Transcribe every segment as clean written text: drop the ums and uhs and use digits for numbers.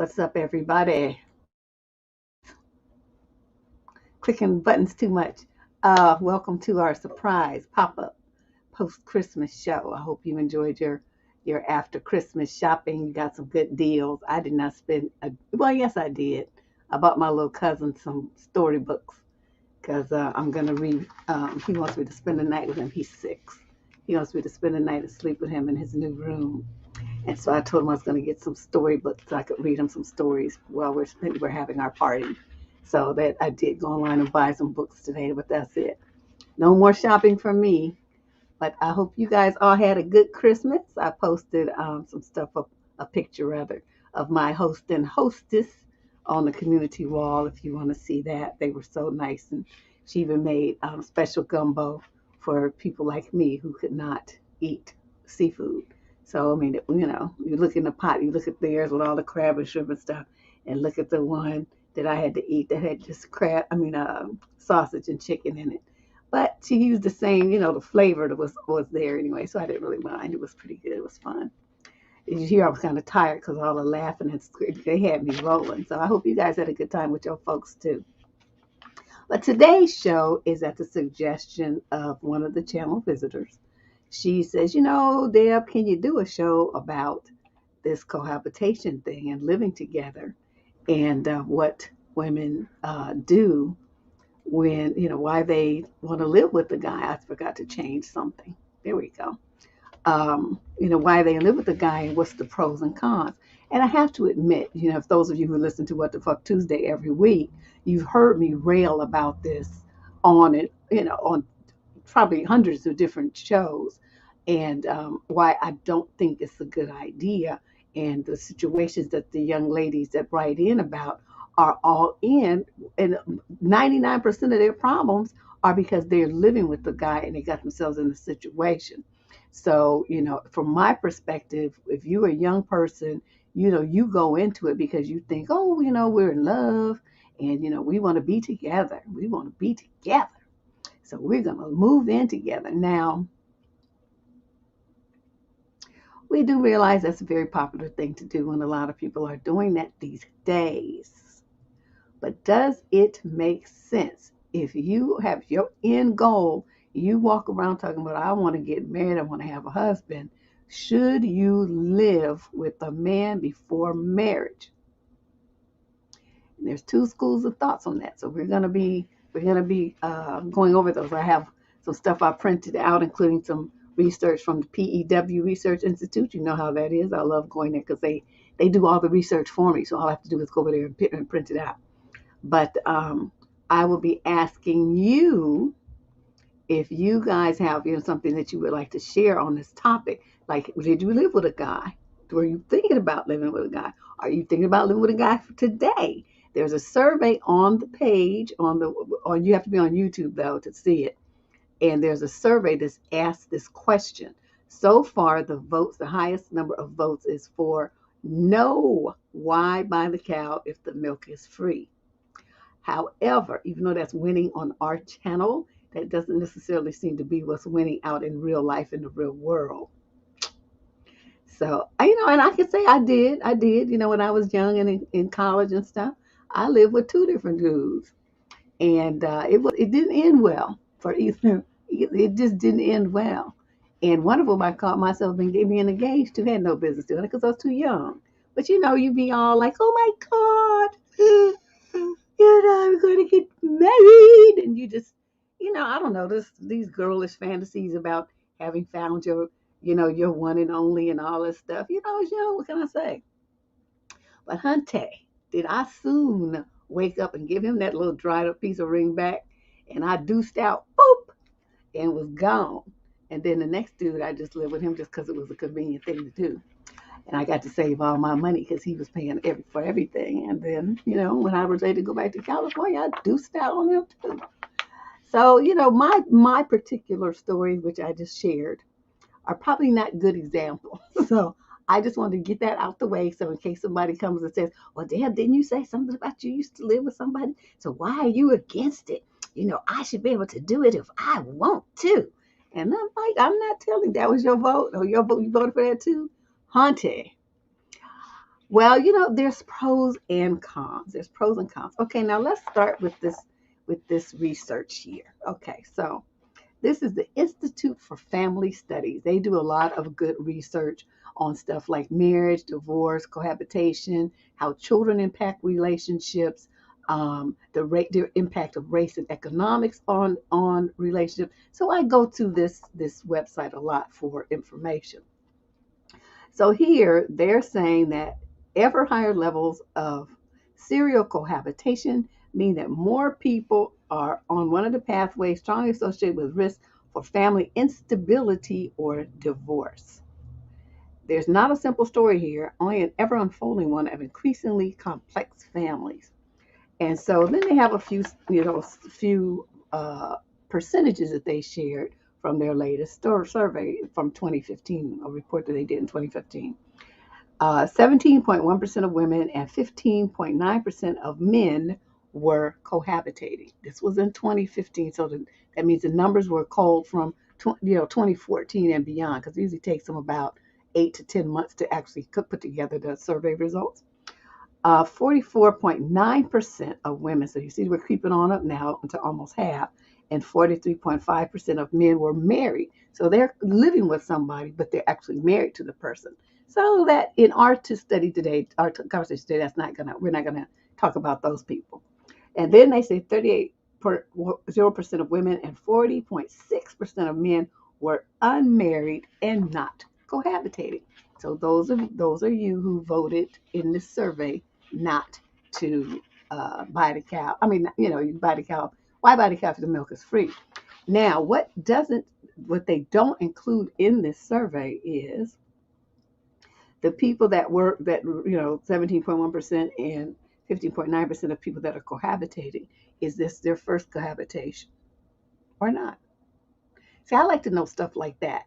What's up, everybody? Clicking buttons too much. Welcome to our surprise pop-up post-Christmas show. I hope you enjoyed your after Christmas shopping. You got some good deals. I did not spend well, yes, I did. I bought my little cousin some storybooks because I'm gonna read. He wants me to spend the night with him. He's 6. He wants me to spend the night and sleep with him in his new room. And so I told him I was going to get some storybooks so I could read him some stories while we're having our party. So that I did go online and buy some books today, but that's it. No more shopping for me. But I hope you guys all had a good Christmas. I posted some stuff up, a picture rather, of my host and hostess on the community wall. If you want to see that, they were so nice, and she even made special gumbo for people like me who could not eat seafood. So I mean, you look in the pot, you look at theirs with all the crab and shrimp and stuff, and look at the one that I had to eat that had just sausage and chicken in it. But she used the same, the flavor that was there anyway, so I didn't really mind. It was pretty good. It was fun. As you hear, I was kind of tired because all the laughing and screaming, they had me rolling. So I hope you guys had a good time with your folks too. But today's show is at the suggestion of one of the channel visitors. She says, Deb, can you do a show about this cohabitation thing and living together and what women do when, why they want to live with the guy. I forgot to change something. There we go. Why they live with the guy and what's the pros and cons. And I have to admit, if those of you who listen to What the Fuck Tuesday every week, you've heard me rail about this on it, on probably hundreds of different shows, and why I don't think it's a good idea. And the situations that the young ladies that write in about are all in, and 99% of their problems are because they're living with the guy and they got themselves in a situation. So, from my perspective, if you're a young person, you go into it because you think, oh, we're in love and, we want to be together. We want to be together. So we're going to move in together. Now, we do realize that's a very popular thing to do, and a lot of people are doing that these days. But does it make sense? If you have your end goal, you walk around talking about, I want to get married, I want to have a husband. Should you live with a man before marriage? And there's 2 schools of thoughts on that. So we're gonna be going over those. I have some stuff I printed out, including some research from the PEW Research Institute. You know how that is. I love going there because they do all the research for me. So all I have to do is go over there and print it out. But I will be asking you if you guys have something that you would like to share on this topic. Like, did you live with a guy? Were you thinking about living with a guy? Are you thinking about living with a guy for today? There's a survey on the page you have to be on YouTube though to see it. And there's a survey that's asked this question. So far, the highest number of votes is for no. Why buy the cow if the milk is free? However, even though that's winning on our channel, that doesn't necessarily seem to be what's winning out in real life, in the real world. So, and I can say I did, when I was young and in college and stuff, I lived with 2 different dudes. And it didn't end well for either. It just didn't end well. And one of them I caught myself being engaged to, had no business doing it because I was too young. But you be all like, oh my God, I'm going to get married. And you just, I don't know, these girlish fantasies about having found your one and only and all this stuff. I was young, what can I say? But Hunte, did I soon wake up and give him that little dried up piece of ring back? And I deuced out, boop, and was gone. And then the next dude, I just lived with him just because it was a convenient thing to do. And I got to save all my money because he was paying for everything. And then, when I was ready to go back to California, I deuced out on him too. So, my particular stories, which I just shared, are probably not good examples. So I just wanted to get that out the way. So in case somebody comes and says, well, Deb, didn't you say something about you used to live with somebody? So why are you against it? I should be able to do it if I want to. And I'm like, I'm not telling. That was your vote. Or you voted for that too? Hunty, Well, there's pros and cons. There's pros and cons. Okay, now let's start with this research here. Okay, so this is the Institute for Family Studies. They do a lot of good research on stuff like marriage, divorce, cohabitation, how children impact relationships, the impact of race and economics on relationships. So I go to this website a lot for information. So here they're saying that ever higher levels of serial cohabitation mean that more people are on one of the pathways strongly associated with risk for family instability or divorce. There's not a simple story here, only an ever unfolding one of increasingly complex families. And so then they have a few percentages that they shared from their latest survey from 2015, a report that they did in 2015. 17.1% of women and 15.9% of men were cohabitating. This was in 2015, so that means the numbers were culled from 2014 and beyond, because it usually takes them about 8 to 10 months to actually put together the survey results. 44.9% of women, so you see we're creeping on up now to almost half, and 43.5% of men were married. So they're living with somebody, but they're actually married to the person. So that in our study today, our conversation today, we're not gonna talk about those people. And then they say 38.0% of women and 40.6% of men were unmarried and not cohabitating. So those are you who voted in this survey not to buy the cow. I mean, you buy the cow. Why buy the cow if the milk is free? Now, what they don't include in this survey is the people that 17.1% and 15.9% of people that are cohabitating. Is this their first cohabitation or not? See, I like to know stuff like that.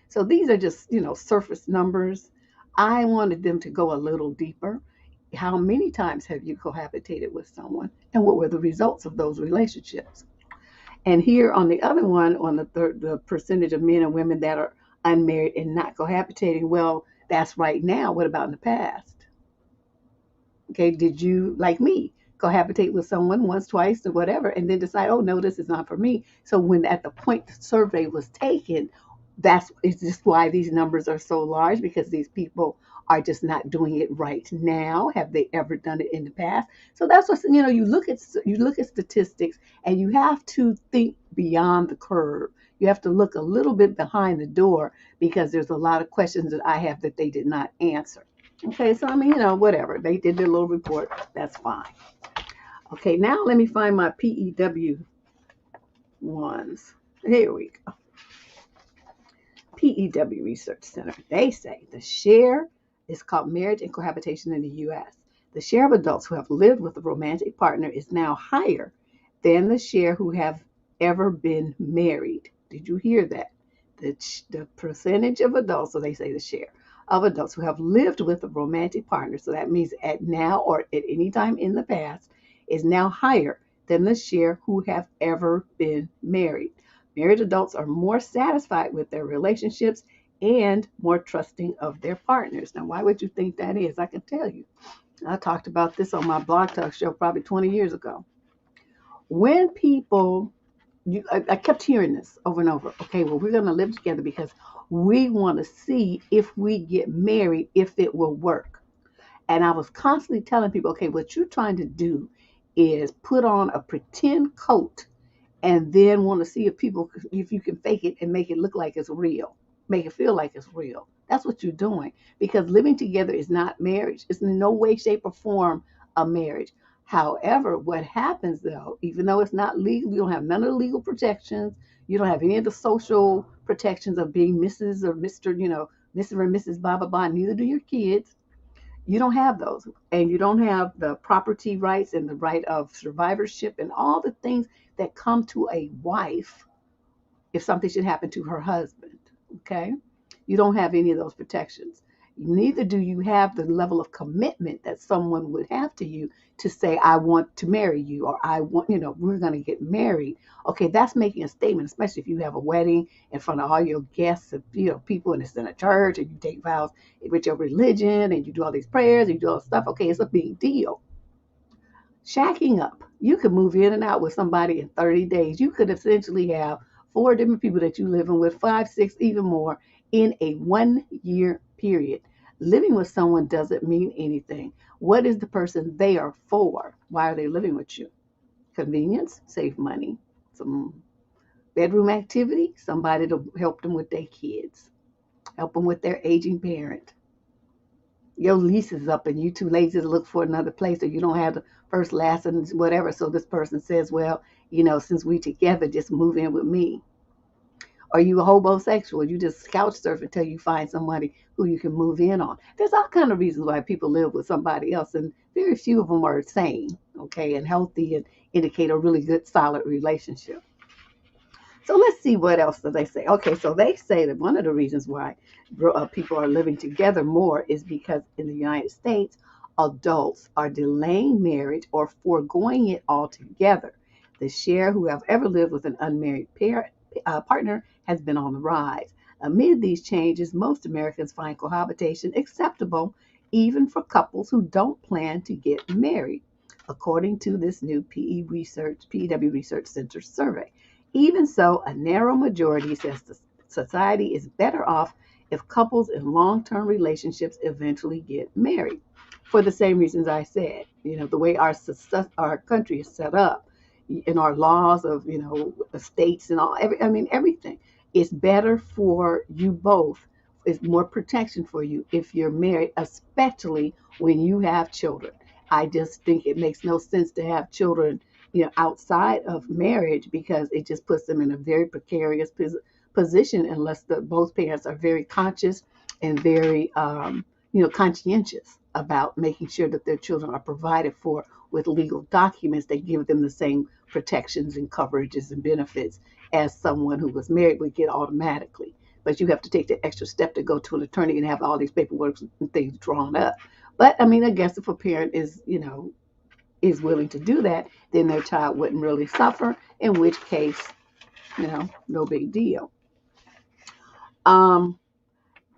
So these are just, surface numbers. I wanted them to go a little deeper. How many times have you cohabitated with someone, and what were the results of those relationships? And here on the other one, on the percentage of men and women that are unmarried and not cohabitating, well, that's right now. What about in the past? Okay, did you, like me, cohabitate with someone once, twice, or whatever, and then decide, oh no, this is not for me? So when at the point the survey was taken, it's just why these numbers are so large, because these people are just not doing it right now. Have they ever done it in the past? So that's what you look at statistics, and you have to think beyond the curve. You have to look a little bit behind the door, because there's a lot of questions that I have that they did not answer. Okay, so I mean, whatever. They did their little report. That's fine. Okay, now let me find my PEW ones. Here we go. PEW Research Center. They say the share is called marriage and cohabitation in the U.S. The share of adults who have lived with a romantic partner is now higher than the share who have ever been married. Did you hear that? The percentage of adults, so they say the share of adults who have lived with a romantic partner, so that means at now or at any time in the past, is now higher than the share who have ever been married. Married adults are more satisfied with their relationships and more trusting of their partners. Now, why would you think that is? I can tell you. I talked about this on my blog talk show probably 20 years ago. When people, I kept hearing this over and over. Okay, well, we're going to live together because we want to see if we get married, if it will work. And I was constantly telling people, okay, what you're trying to do is put on a pretend coat, and then want to see if you can fake it and make it look like it's real, make it feel like it's real. That's what you're doing, because living together is not marriage. It's in no way, shape, or form a marriage. However, what happens though, even though it's not legal, you don't have none of the legal protections. You don't have any of the social protections of being Mrs. or Mr. Mrs. or Mrs. Blah blah blah. Neither do your kids. You don't have those, and you don't have the property rights and the right of survivorship and all the things that come to a wife if something should happen to her husband. Okay, you don't have any of those protections. Neither do you have the level of commitment that someone would have to you to say, I want to marry you, or I want, we're going to get married. Okay, that's making a statement, especially if you have a wedding in front of all your guests and, people, and it's in a church, and you take vows with your religion, and you do all these prayers, and you do all this stuff. Okay, it's a big deal. Shacking up, you could move in and out with somebody in 30 days. You could essentially have four different people that you live in with, five, six, even more, in a 1 year period. Living with someone doesn't mean anything. What is the person they are for? Why are they living with you? Convenience, save money, some bedroom activity, somebody to help them with their kids, help them with their aging parent. Your lease is up and you too lazy to look for another place, or you don't have the first, last, and whatever. So this person says, well, since we together, just move in with me. Are you a homosexual? You just couch surf until you find somebody who you can move in on. There's all kind of reasons why people live with somebody else, and very few of them are sane, okay, and healthy and indicate a really good, solid relationship. So let's see what else do they say. Okay, so they say that one of the reasons why people are living together more is because in the United States, adults are delaying marriage or foregoing it altogether. The share who have ever lived with an unmarried partner has been on the rise. Amid these changes, most Americans find cohabitation acceptable, even for couples who don't plan to get married, according to this new PEW Research Center survey. Even so, a narrow majority says the society is better off if couples in long-term relationships eventually get married. For the same reasons I said, the way our country is set up, in our laws of, estates and all, everything. It's better for you both. It's more protection for you if you're married, especially when you have children. I just think it makes no sense to have children, outside of marriage, because it just puts them in a very precarious position unless both parents are very conscious and very, conscientious about making sure that their children are provided for with legal documents that give them the same protections and coverages and benefits as someone who was married would get automatically. But you have to take the extra step to go to an attorney and have all these paperwork and things drawn up. But I guess if a parent is willing to do that, then their child wouldn't really suffer, in which case, no big deal. And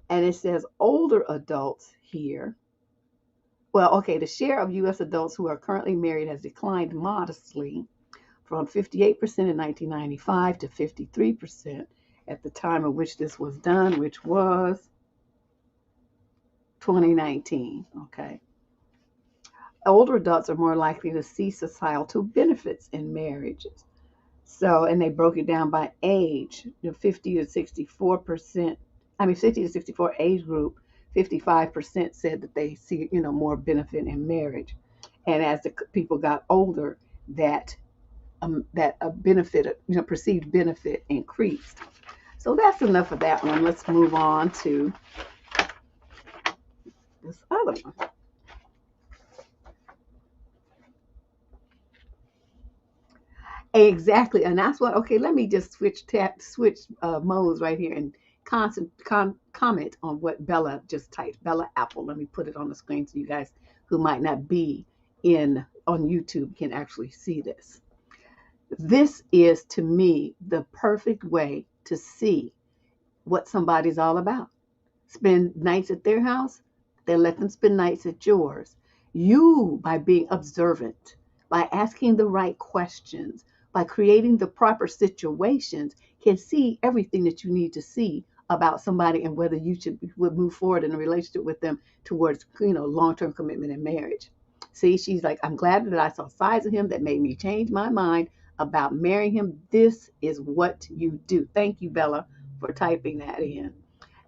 it says older adults here. Well, okay, the share of U.S. adults who are currently married has declined modestly from 58% in 1995 to 53% at the time of which this was done, which was 2019. Okay. Older adults are more likely to see societal benefits in marriages. So, and they broke it down by age. The 50 to 64%, 50 to 64 age group, 55% said that they see, more benefit in marriage. And as the people got older, that a benefit, perceived benefit increased. So that's enough of that one. Let's move on to this other one. Exactly, and that's what. Okay, let me just switch modes right here and comment on what Bella just typed. Bella Apple. Let me put it on the screen so you guys who might not be on YouTube can actually see this. This is, to me, the perfect way to see what somebody's all about. Spend nights at their house, then let them spend nights at yours. You, by being observant, by asking the right questions, by creating the proper situations, can see everything that you need to see about somebody and whether you would move forward in a relationship with them towards, long-term commitment and marriage. See, she's like, I'm glad that I saw sides of him that made me change my mind about marrying him. This is what you do. Thank you, Bella, for typing that in.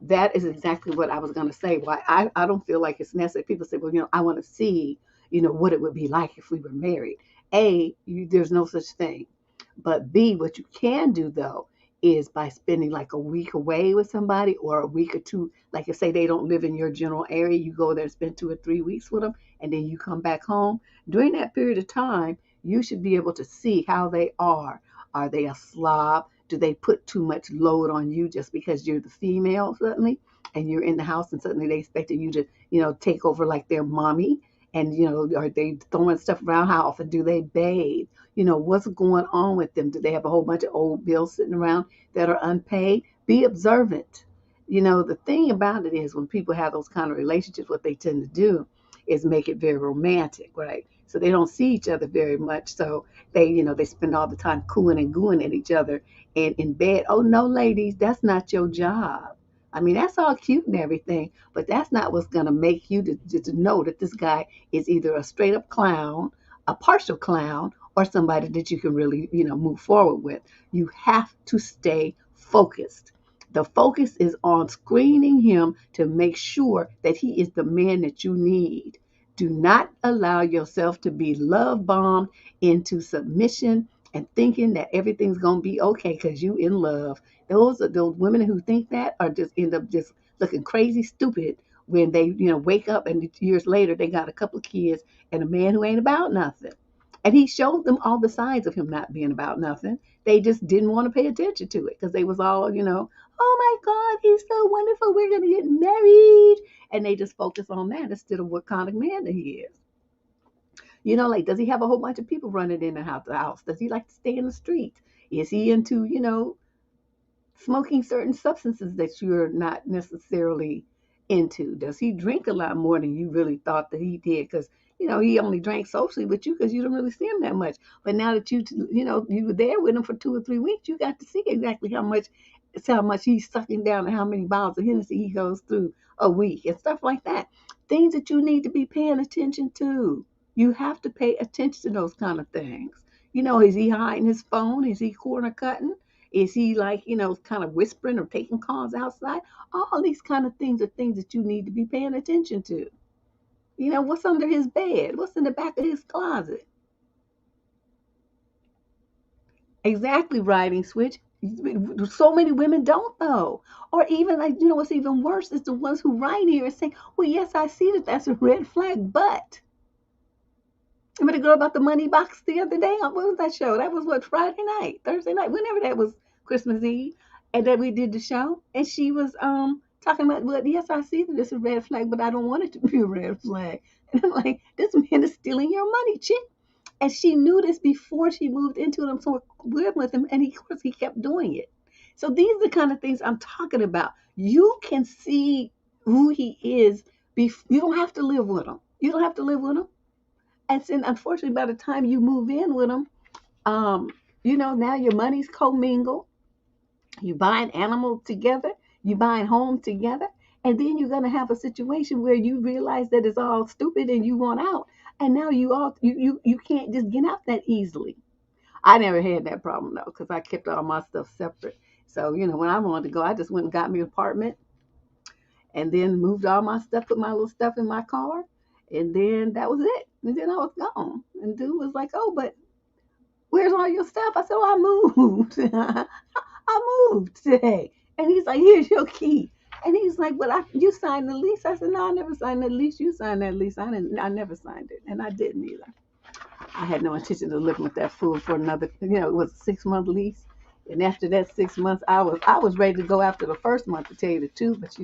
That is exactly what I was going to say. Why I don't feel like it's necessary. People say, well, I want to see, what it would be like if we were married. There's no such thing. But B, what you can do though is by spending like a week away with somebody, or a week or two, like if say they don't live in your general area, you go there and spend 2 or 3 weeks with them, and then you come back home. During that period of time, you should be able to see how they are. Are they a slob? Do they put too much load on you just because you're the female suddenly and you're in the house and suddenly they expected you to, take over like their mommy? And, are they throwing stuff around? How often do they bathe? What's going on with them? Do they have a whole bunch of old bills sitting around that are unpaid? Be observant. The thing about it is when people have those kind of relationships, what they tend to do is make it very romantic, right? So they don't see each other very much. So they spend all the time cooing and gooing at each other and in bed. Oh no, ladies, that's not your job. I mean, that's all cute and everything, but that's not what's going to make you to know that this guy is either a straight up clown, a partial clown, or somebody that you can really, move forward with. You have to stay focused. The focus is on screening him to make sure that he is the man that you need. Do not allow yourself to be love bombed into submission and thinking that everything's going to be okay because you in love. Those women who think that are just end up just looking crazy stupid when they, wake up and years later they got a couple of kids and a man who ain't about nothing. And he showed them all the signs of him not being about nothing. They just didn't want to pay attention to it because they was all, oh my God, he's so wonderful. We're going to get married. And they just focus on that instead of what kind of man that he is. Like, does he have a whole bunch of people running in and out the house? Does he like to stay in the street? Is he into, smoking certain substances that you're not necessarily into? Does he drink a lot more than you really thought that he did? Because he only drank socially with you because you don't really see him that much. But now that you were there with him for 2 or 3 weeks, you got to see exactly how much he's sucking down and how many bottles of Hennessy he goes through a week and stuff like that. Things that you need to be paying attention to. You have to pay attention to those kind of things. Is he hiding his phone? Is he corner cutting? Is he like, kind of whispering or taking calls outside? All these kind of things are things that you need to be paying attention to. What's under his bed? What's in the back of his closet? Exactly, riding switch. So many women don't though. Or even like, what's even worse is the ones who write here and say, well, yes, I see that that's a red flag, but remember the girl about the money box the other day? What was that show? That was what, Friday night, Thursday night, whenever that was, Christmas Eve, and that we did the show. And she was talking about, well, yes, I see that it's a red flag, but I don't want it to be a red flag. And I'm like, this man is stealing your money, chick. And she knew this before she moved into it. So we're with him, and of course he kept doing it. So these are the kind of things I'm talking about. You can see who he is. You don't have to live with him. You don't have to live with him. And then, unfortunately, by the time you move in with him, now your money's commingled. You buying animals together. You buying homes together. And then you're gonna have a situation where you realize that it's all stupid and you want out. And now you can't just get out that easily. I never had that problem though, because I kept all my stuff separate. So, when I wanted to go, I just went and got me an apartment and then moved all my stuff, put my little stuff in my car, and then that was it. And then I was gone. And dude was like, oh, but where's all your stuff? I said, oh, I moved. I moved today. And he's like, here's your key. And he's like, but you signed the lease. I said, no, I never signed that lease. You signed that lease. I never signed it. And I didn't either. I had no intention of living with that fool for another, it was a 6-month lease. And after that 6 months, I was ready to go after the first month, to tell you the truth. But,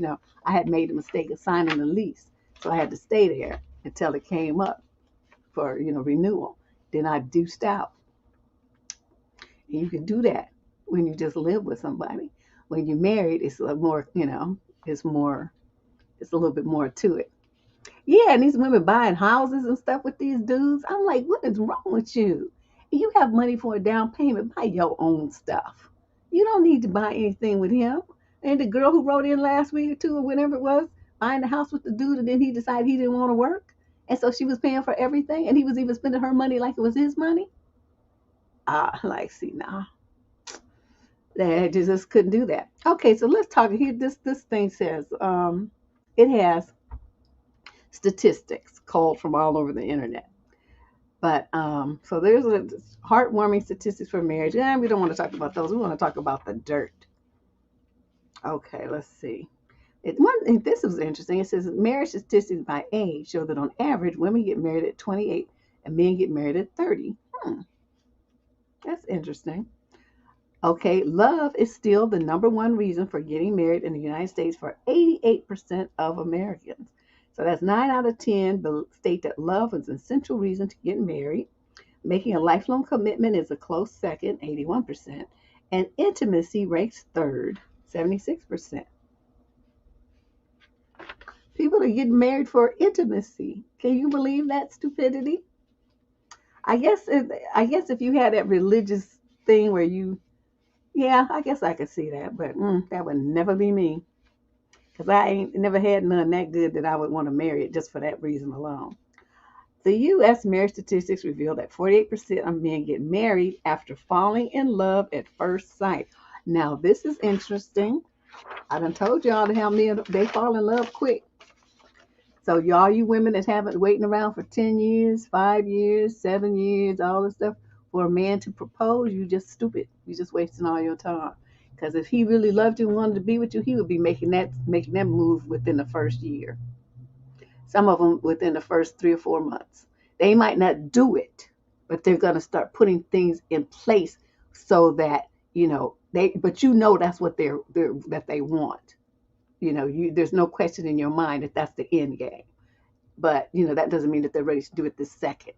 I had made the mistake of signing the lease. So I had to stay there until it came up for, renewal. Then I deuced out. And you can do that when you just live with somebody. When you're married, it's a more, it's a little bit more to it. Yeah, and these women buying houses and stuff with these dudes. I'm like, what is wrong with you? You have money for a down payment, buy your own stuff. You don't need to buy anything with him. And the girl who wrote in last week or two or whenever it was, buying the house with the dude, and then he decided he didn't want to work. And so she was paying for everything, and he was even spending her money like it was his money. See, nah. They just couldn't do that. Okay, so let's talk here. This thing says it has statistics called from all over the internet. But so there's a heartwarming statistics for marriage. And we don't want to talk about those. We want to talk about the dirt. Okay, let's see. This was interesting. It says marriage statistics by age show that on average, women get married at 28 and men get married at 30. That's interesting. Okay, love is still the number one reason for getting married in the United States for 88% of Americans. So that's 9 out of 10 state that love is an essential reason to get married. Making a lifelong commitment is a close second, 81%. And intimacy ranks third, 76%. People are getting married for intimacy. Can you believe that stupidity? I guess if you had that religious thing where you, yeah, I guess I could see that, but that would never be me. Because I ain't never had none that good that I would want to marry it just for that reason alone. The U.S. marriage statistics reveal that 48% of men get married after falling in love at first sight. Now, this is interesting. I done told y'all how men, they fall in love quick. So y'all, you women that haven't waiting around for 10 years, 5 years, 7 years, all this stuff for a man to propose, you just stupid. You just wasting all your time. Because if he really loved you and wanted to be with you, he would be making that move within the first year. Some of them within the first 3 or 4 months. They might not do it, but they're going to start putting things in place so that, but that's what that they want. There's no question in your mind that that's the end game. But, that doesn't mean that they're ready to do it this second.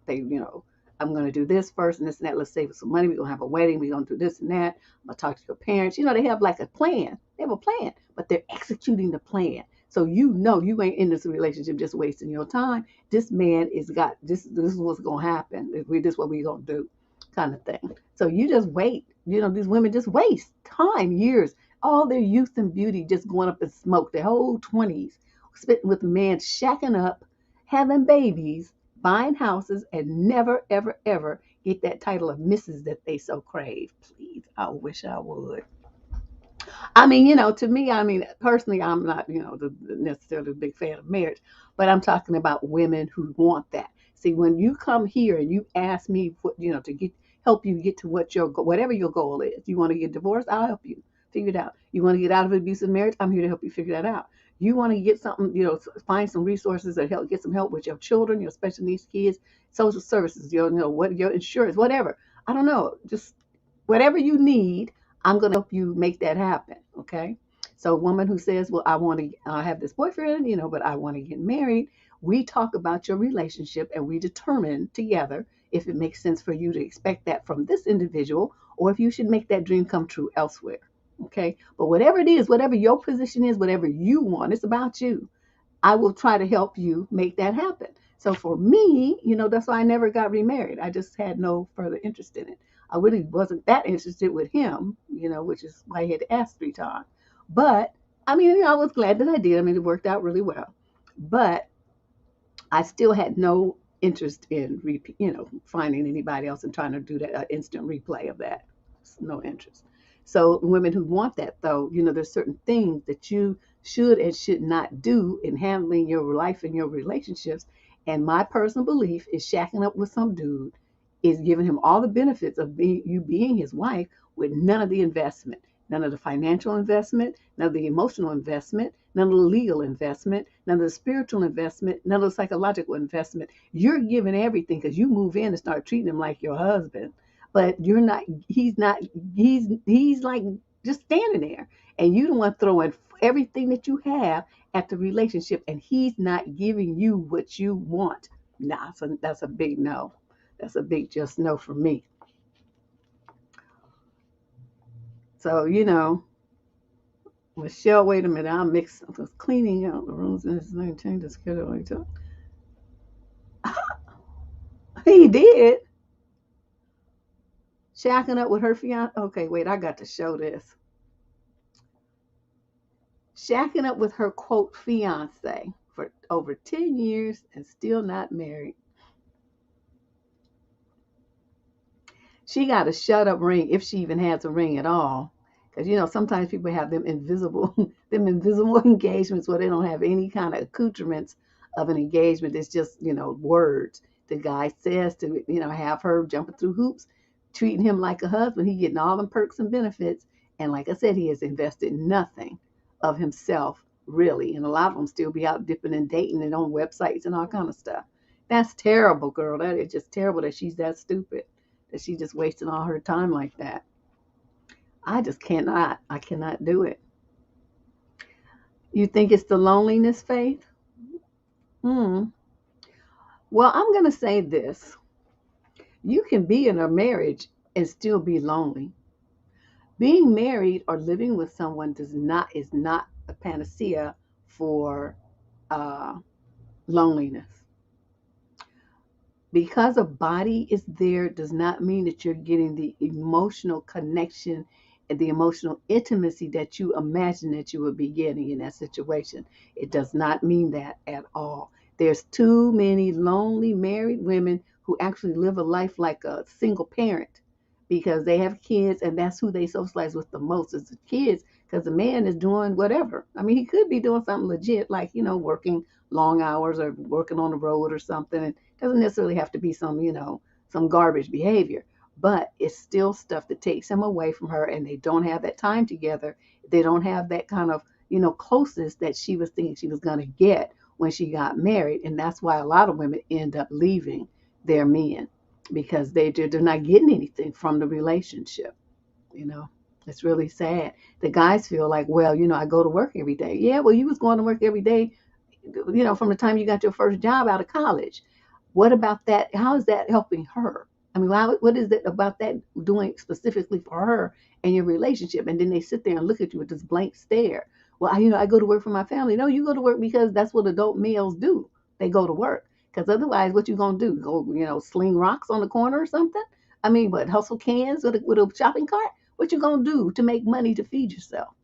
I'm going to do this first and this and that. Let's save some money. We're going to have a wedding. We're going to do this and that. I'm going to talk to your parents. They have like a plan. They have a plan, but they're executing the plan. So you ain't in this relationship just wasting your time. This man is got this. This is what's going to happen. This is what we're going to do, kind of thing. So you just wait. These women just waste time, years, all their youth and beauty just going up in smoke. Their whole 20s spent with men shacking up, having babies, buying houses, and never, ever, ever get that title of Mrs. that they so crave. Please, I wish I would. I mean, to me, personally, I'm not, necessarily a big fan of marriage, but I'm talking about women who want that. See, when you come here and you ask me, to help you get to whatever your goal is. You want to get divorced? I'll help you figure it out. You want to get out of an abusive marriage? I'm here to help you figure that out. You want to get something, find some resources that get some help with your children, your special needs kids, social services, what your insurance, whatever. I don't know, just whatever you need. I'm going to help you make that happen. Okay. So a woman who says, well, I want to have this boyfriend, but I want to get married. We talk about your relationship and we determine together if it makes sense for you to expect that from this individual or if you should make that dream come true elsewhere. Okay. But whatever it is, whatever your position is, whatever you want, it's about you. I will try to help you make that happen. So for me, that's why I never got remarried. I just had no further interest in it. I really wasn't that interested with him, which is why he had to ask 3 times. But I was glad that I did. It worked out really well. But I still had no interest in, finding anybody else and trying to do that instant replay of that. No interest. So women who want that, though, there's certain things that you should and should not do in handling your life and your relationships. And my personal belief is shacking up with some dude is giving him all the benefits of being his wife with none of the investment, none of the financial investment, none of the emotional investment, none of the legal investment, none of the spiritual investment, none of the psychological investment. You're giving everything because you move in and start treating him like your husband. But you're not, he's like just standing there. And you don't want to throw in everything that you have at the relationship and he's not giving you what you want. Nah, so that's a big no. That's a big just no for me. So, Michelle, wait a minute, I was cleaning out the rooms and it's going to change the schedule. He did. Shacking up with her fiance. Okay, wait, I got to show this. Shacking up with her quote fiance for over 10 years and still not married. She got a shut up ring if she even has a ring at all. Because sometimes people have them invisible engagements where they don't have any kind of accoutrements of an engagement. It's just, words. The guy says to, have her jumping through hoops, treating him like a husband. He getting all the perks and benefits. And like I said, he has invested nothing of himself, really. And a lot of them still be out dipping and dating and on websites and all kind of stuff. That's terrible, girl. That is just terrible that she's that stupid, that she's just wasting all her time like that. I just cannot. I cannot do it. You think it's the loneliness, Faith? Hmm. Well, I'm going to say this. You can be in a marriage and still be lonely. Being married or living with someone is not a panacea for uh, loneliness. Because a body is there does not mean that you're getting the emotional connection and the emotional intimacy that you imagine that you would be getting in that situation. It does not mean that at all. There's too many lonely married women who actually live a life like a single parent because they have kids and that's who they socialize with the most is the kids because the man is doing whatever. I mean, he could be doing something legit like, working long hours or working on the road or something. It doesn't necessarily have to be some garbage behavior, but it's still stuff that takes him away from her and they don't have that time together. They don't have that kind of, closeness that she was thinking she was going to get when she got married. And that's why a lot of women end up leaving their men because they're not getting anything from the relationship. You know, it's really sad. The guys feel like, well, I go to work every day. Yeah, well, you was going to work every day, from the time you got your first job out of college. What about that? How is that helping her? I mean, what is it about that doing specifically for her and your relationship? And then they sit there and look at you with this blank stare. Well, I go to work for my family. No, you go to work because that's what adult males do. They go to work. Because otherwise, what you gonna do? Go, sling rocks on the corner or something? I mean, what, hustle cans with a shopping cart? What you gonna do to make money to feed yourself?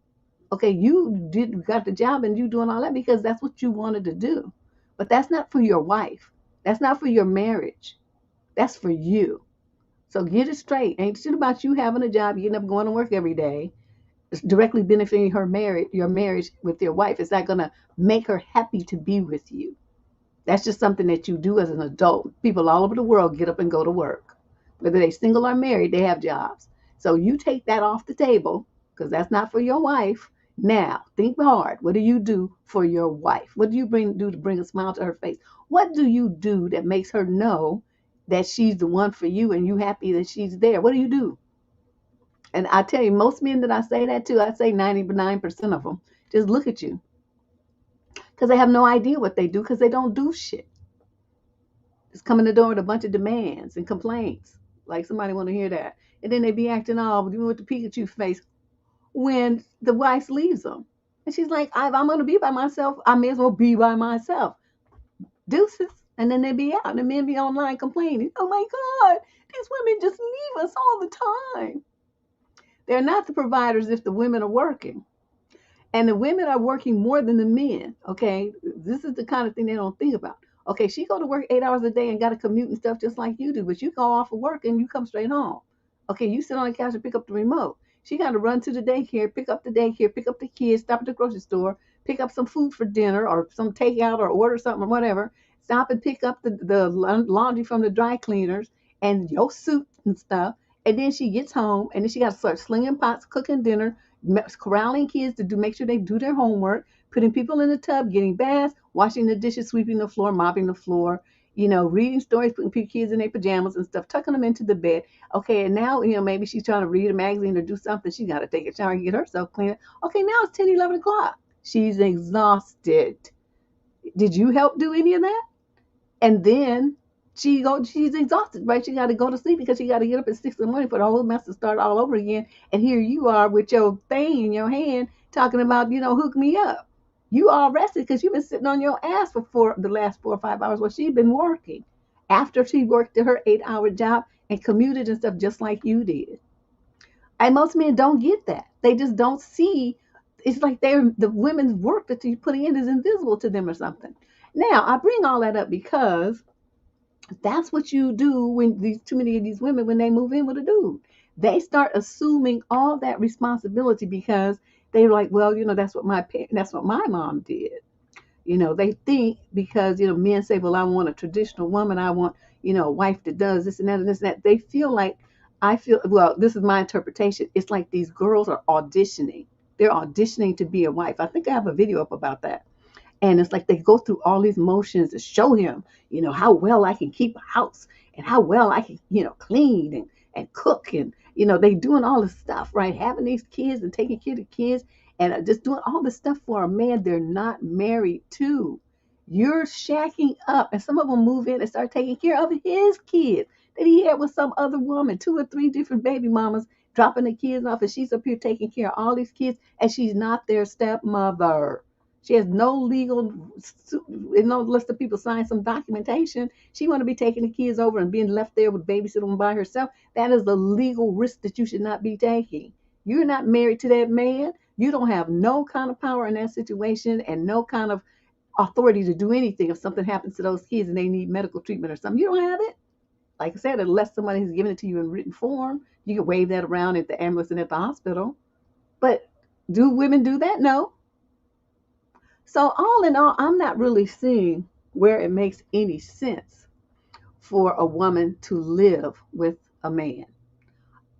Okay, got the job and you doing all that because that's what you wanted to do. But that's not for your wife. That's not for your marriage. That's for you. So get it straight. Ain't shit about you having a job, you end up going to work every day. It's directly benefiting your marriage with your wife. It's not gonna make her happy to be with you. That's just something that you do as an adult. People all over the world get up and go to work. Whether they single or married, they have jobs. So you take that off the table because that's not for your wife. Now, think hard. What do you do for your wife? What do you do to bring a smile to her face? What do you do that makes her know that she's the one for you and you happy that she's there? What do you do? And I tell you, most men that I say that to, I say 99% of them just look at you because they have no idea what they do because they don't do shit. Just come in the door with a bunch of demands and complaints. Like somebody want to hear that. And then they be acting all with the Pikachu face when the wife leaves them. And she's like, I'm going to be by myself. I may as well be by myself. Deuces. And then they be out and the men be online complaining. Oh my God, these women just leave us all the time. They're not the providers if the women are working. And the women are working more than the men. Okay, this is the kind of thing they don't think about. Okay, she go to work 8 hours a day and got to commute and stuff just like you do, but you go off of work and you come straight home. Okay, you sit on the couch and pick up the remote. She got to run to the daycare, pick up the kids, stop at the grocery store, pick up some food for dinner or some takeout or order something or whatever. Stop and pick up the laundry from the dry cleaners and your soup and stuff. And then she gets home and then she got to start slinging pots, cooking dinner, corralling kids to make sure they do their homework, putting people in the tub, getting baths, washing the dishes, sweeping the floor, mopping the floor, reading stories, putting kids in their pajamas and stuff, tucking them into the bed. Okay, and now, maybe she's trying to read a magazine or do something. She got to take a shower and get herself clean. Okay, now it's 10, 11 o'clock. She's exhausted. Did you help do any of that? And then she's exhausted, right? She got to go to sleep because she got to get up at 6 in the morning for the whole mess to start all over again. And here you are with your thing in your hand talking about, hook me up. You all rested because you've been sitting on your ass for the last 4 or 5 hours while she's been working after she worked her 8-hour job and commuted and stuff just like you did. And most men don't get that. They just don't see. It's like the women's work that you're putting in is invisible to them or something. Now, I bring all that up because that's what you do when too many of these women, when they move in with a dude, they start assuming all that responsibility because they're like, well, that's what my mom did. They think because men say, well, I want a traditional woman, I want a wife that does this and that and this and that. They feel like well, this is my interpretation. It's like these girls are auditioning. They're auditioning to be a wife. I think I have a video up about that. And it's like they go through all these motions to show him, how well I can keep a house and how well I can, clean and and cook, and they doing all this stuff, right? Having these kids and taking care of the kids, and just doing all this stuff for a man they're not married to. You're shacking up, and some of them move in and start taking care of his kids that he had with some other woman, two or three different baby mamas, dropping the kids off, and she's up here taking care of all these kids, and she's not their stepmother. She has no legal, unless the people sign some documentation. She want to be taking the kids over and being left there with babysitting by herself. That is the legal risk that you should not be taking. You're not married to that man. You don't have no kind of power in that situation and no kind of authority to do anything if something happens to those kids and they need medical treatment or something. You don't have it. Like I said, unless somebody has given it to you in written form, you can wave that around at the ambulance and at the hospital. But do women do that? No. So all in all, I'm not really seeing where it makes any sense for a woman to live with a man.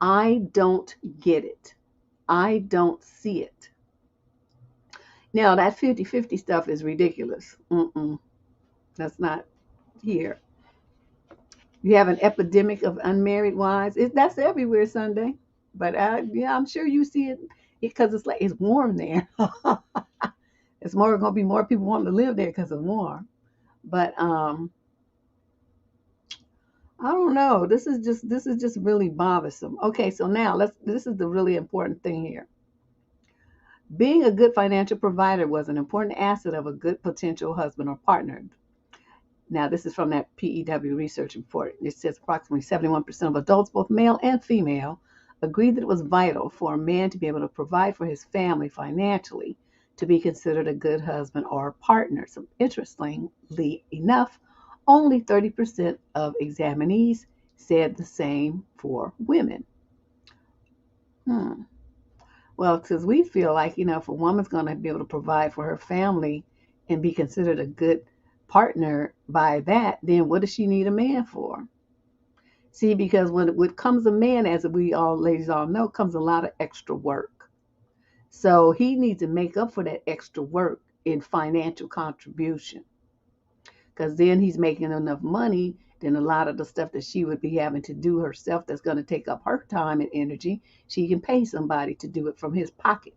I don't get it. I don't see it. Now, that 50-50 stuff is ridiculous. That's not here. You have an epidemic of unmarried wives. That's everywhere Sunday. But yeah, I'm sure you see it because it's warm there. It's more going to be more people wanting to live there because it's warm. But I don't know. This is just really bothersome. Okay, so now this is the really important thing here. Being a good financial provider was an important asset of a good potential husband or partner. Now, this is from that PEW research report. It says approximately 71% of adults, both male and female, agreed that it was vital for a man to be able to provide for his family financially to be considered a good husband or partner. So, interestingly enough, only 30% of examinees said the same for women. Well, because we feel like, if a woman's going to be able to provide for her family and be considered a good partner by that, then what does she need a man for? See, because when it comes a man, as we all ladies all know, comes a lot of extra work. So he needs to make up for that extra work in financial contribution. Because then he's making enough money, then a lot of the stuff that she would be having to do herself that's going to take up her time and energy, she can pay somebody to do it from his pocket.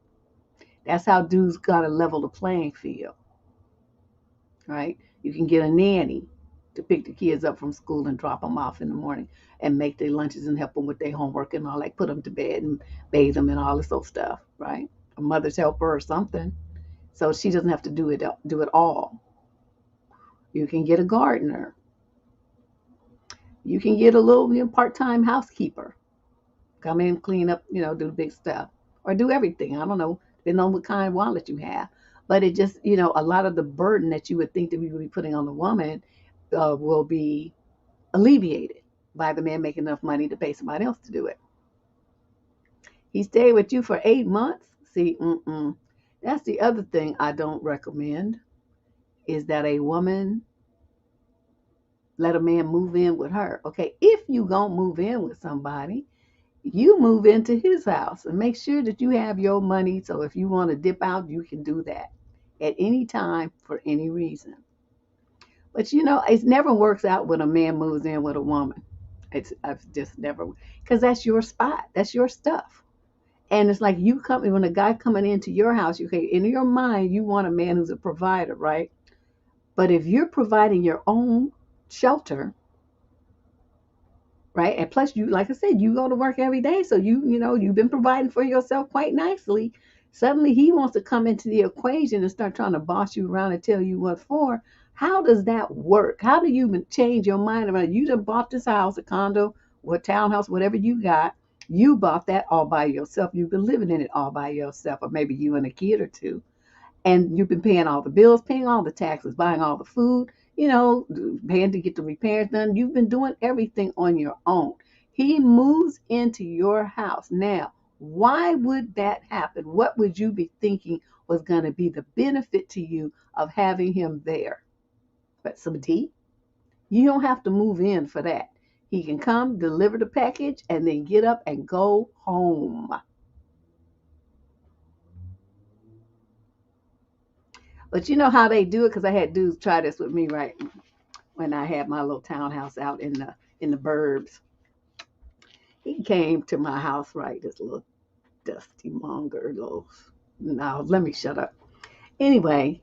That's how dudes got to level the playing field, right? You can get a nanny to pick the kids up from school and drop them off in the morning and make their lunches and help them with their homework and all that, put them to bed and bathe them and all this old stuff, right? A mother's helper or something. So she doesn't have to do it all. You can get a gardener. You can get a little part-time housekeeper. Come in, clean up, do the big stuff. Or do everything. I don't know, depending on what kind of wallet you have. But it just, a lot of the burden that you would think that we would be putting on the woman will be alleviated by the man making enough money to pay somebody else to do it. He stayed with you for 8 months. See, that's the other thing I don't recommend, is that a woman let a man move in with her. Okay, if you gonna move in with somebody, you move into his house and make sure that you have your money. So if you want to dip out, you can do that at any time for any reason. But it never works out when a man moves in with a woman. I've just never, because that's your spot, that's your stuff. And it's like when a guy coming into your house, in your mind, you want a man who's a provider, right? But if you're providing your own shelter, right? And plus, like I said, you go to work every day, so you've been providing for yourself quite nicely. Suddenly, he wants to come into the equation and start trying to boss you around and tell you what for. How does that work? How do you change your mind around? You done bought this house, a condo, or a townhouse, whatever you got. You bought that all by yourself. You've been living in it all by yourself, or maybe you and a kid or two. And you've been paying all the bills, paying all the taxes, buying all the food, paying to get the repairs done. You've been doing everything on your own. He moves into your house. Now, why would that happen? What would you be thinking was going to be the benefit to you of having him there? But some tea? You don't have to move in for that. He can come, deliver the package, and then get up and go home. But you know how they do it, because I had dudes try this with me, right? When I had my little townhouse out in the burbs. He came to my house, right? This little dusty monger, little. No, let me shut up. Anyway,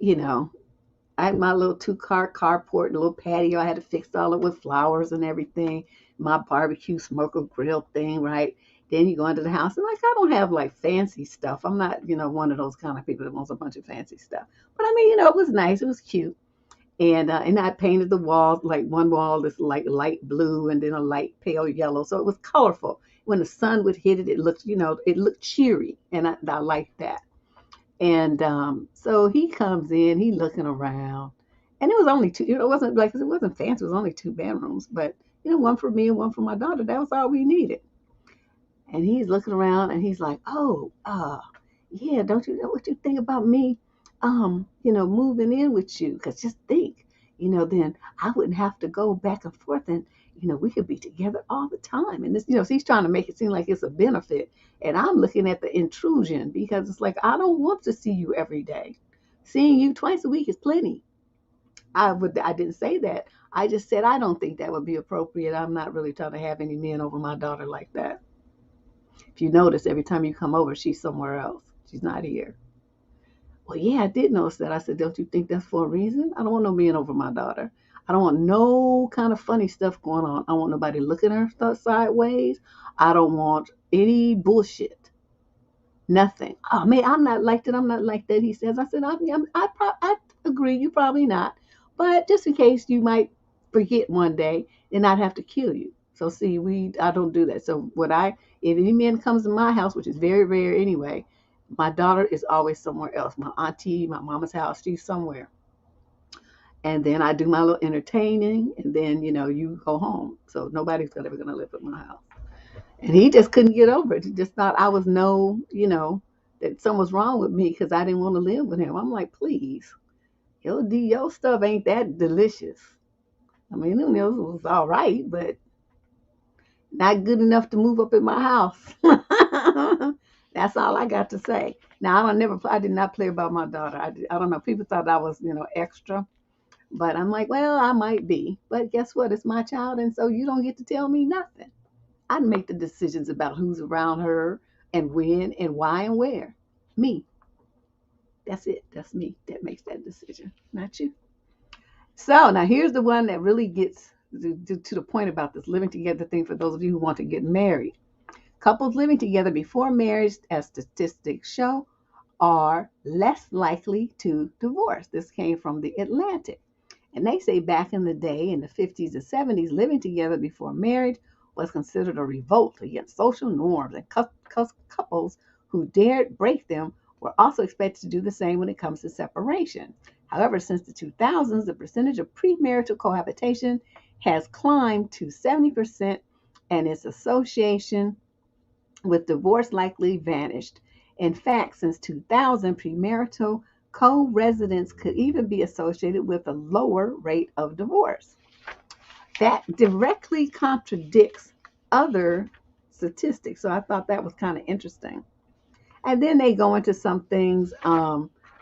I had my little two-car carport and a little patio. I had to fix all it with flowers and everything. My barbecue smoker grill thing, right? Then you go into the house and like I don't have like fancy stuff. I'm not, one of those kind of people that wants a bunch of fancy stuff. But I mean, it was nice. It was cute. And I painted the walls, like one wall is like light blue and then a light pale yellow. So it was colorful. When the sun would hit it, it looked cheery. And I liked that. And so he comes in, he looking around, and it was only two. It wasn't like it wasn't fancy. It was only two bedrooms, but one for me and one for my daughter. That was all we needed. And he's looking around, and he's like, "Oh, yeah, don't you know what you think about me, moving in with you? Because just think, then I wouldn't have to go back and forth, and we could be together all the time." And this, so he's trying to make it seem like it's a benefit, and I'm looking at the intrusion because it's like I don't want to see you every day. Seeing you twice a week is plenty. I didn't say that. I just said I don't think that would be appropriate. I'm not really trying to have any men over my daughter like that. If you notice, every time you come over, she's somewhere else. She's not here. Well, yeah, I did notice that. I said, don't you think that's for a reason? I don't want no men over my daughter. I don't want no kind of funny stuff going on. I don't want nobody looking at her sideways. I don't want any bullshit. Nothing. Oh, man, I'm not like that. I'm not like that, he says. I said, I agree. You probably not. But just in case you might forget one day and not have to kill you. So see, I don't do that. So if any man comes to my house, which is very rare anyway, my daughter is always somewhere else. My auntie, my mama's house, she's somewhere. And then I do my little entertaining, and then you go home. So nobody's ever gonna live at my house. And he just couldn't get over it. He just thought I was that something was wrong with me because I didn't want to live with him. I'm like, please, your stuff ain't that delicious. I mean, it was all right, but not good enough to move up in my house. That's all I got to say. Now I did not play about my daughter. I don't know. People thought I was, extra, but I'm like, well, I might be. But guess what? It's my child, and so you don't get to tell me nothing. I make the decisions about who's around her and when and why and where. Me. That's it. That's me that makes that decision, not you. So now here's the one that really gets to the point about this living together thing for those of you who want to get married. Couples living together before marriage, as statistics show, are less likely to divorce. This came from the Atlantic. And they say back in the day, in the 50s and 70s, living together before marriage was considered a revolt against social norms, and couples who dared break them were also expected to do the same when it comes to separation. However, since the 2000s, the percentage of premarital cohabitation has climbed to 70%, and its association with divorce likely vanished. In fact, since 2000, premarital co-residence could even be associated with a lower rate of divorce. That directly contradicts other statistics. So I thought that was kind of interesting. And then they go into some things.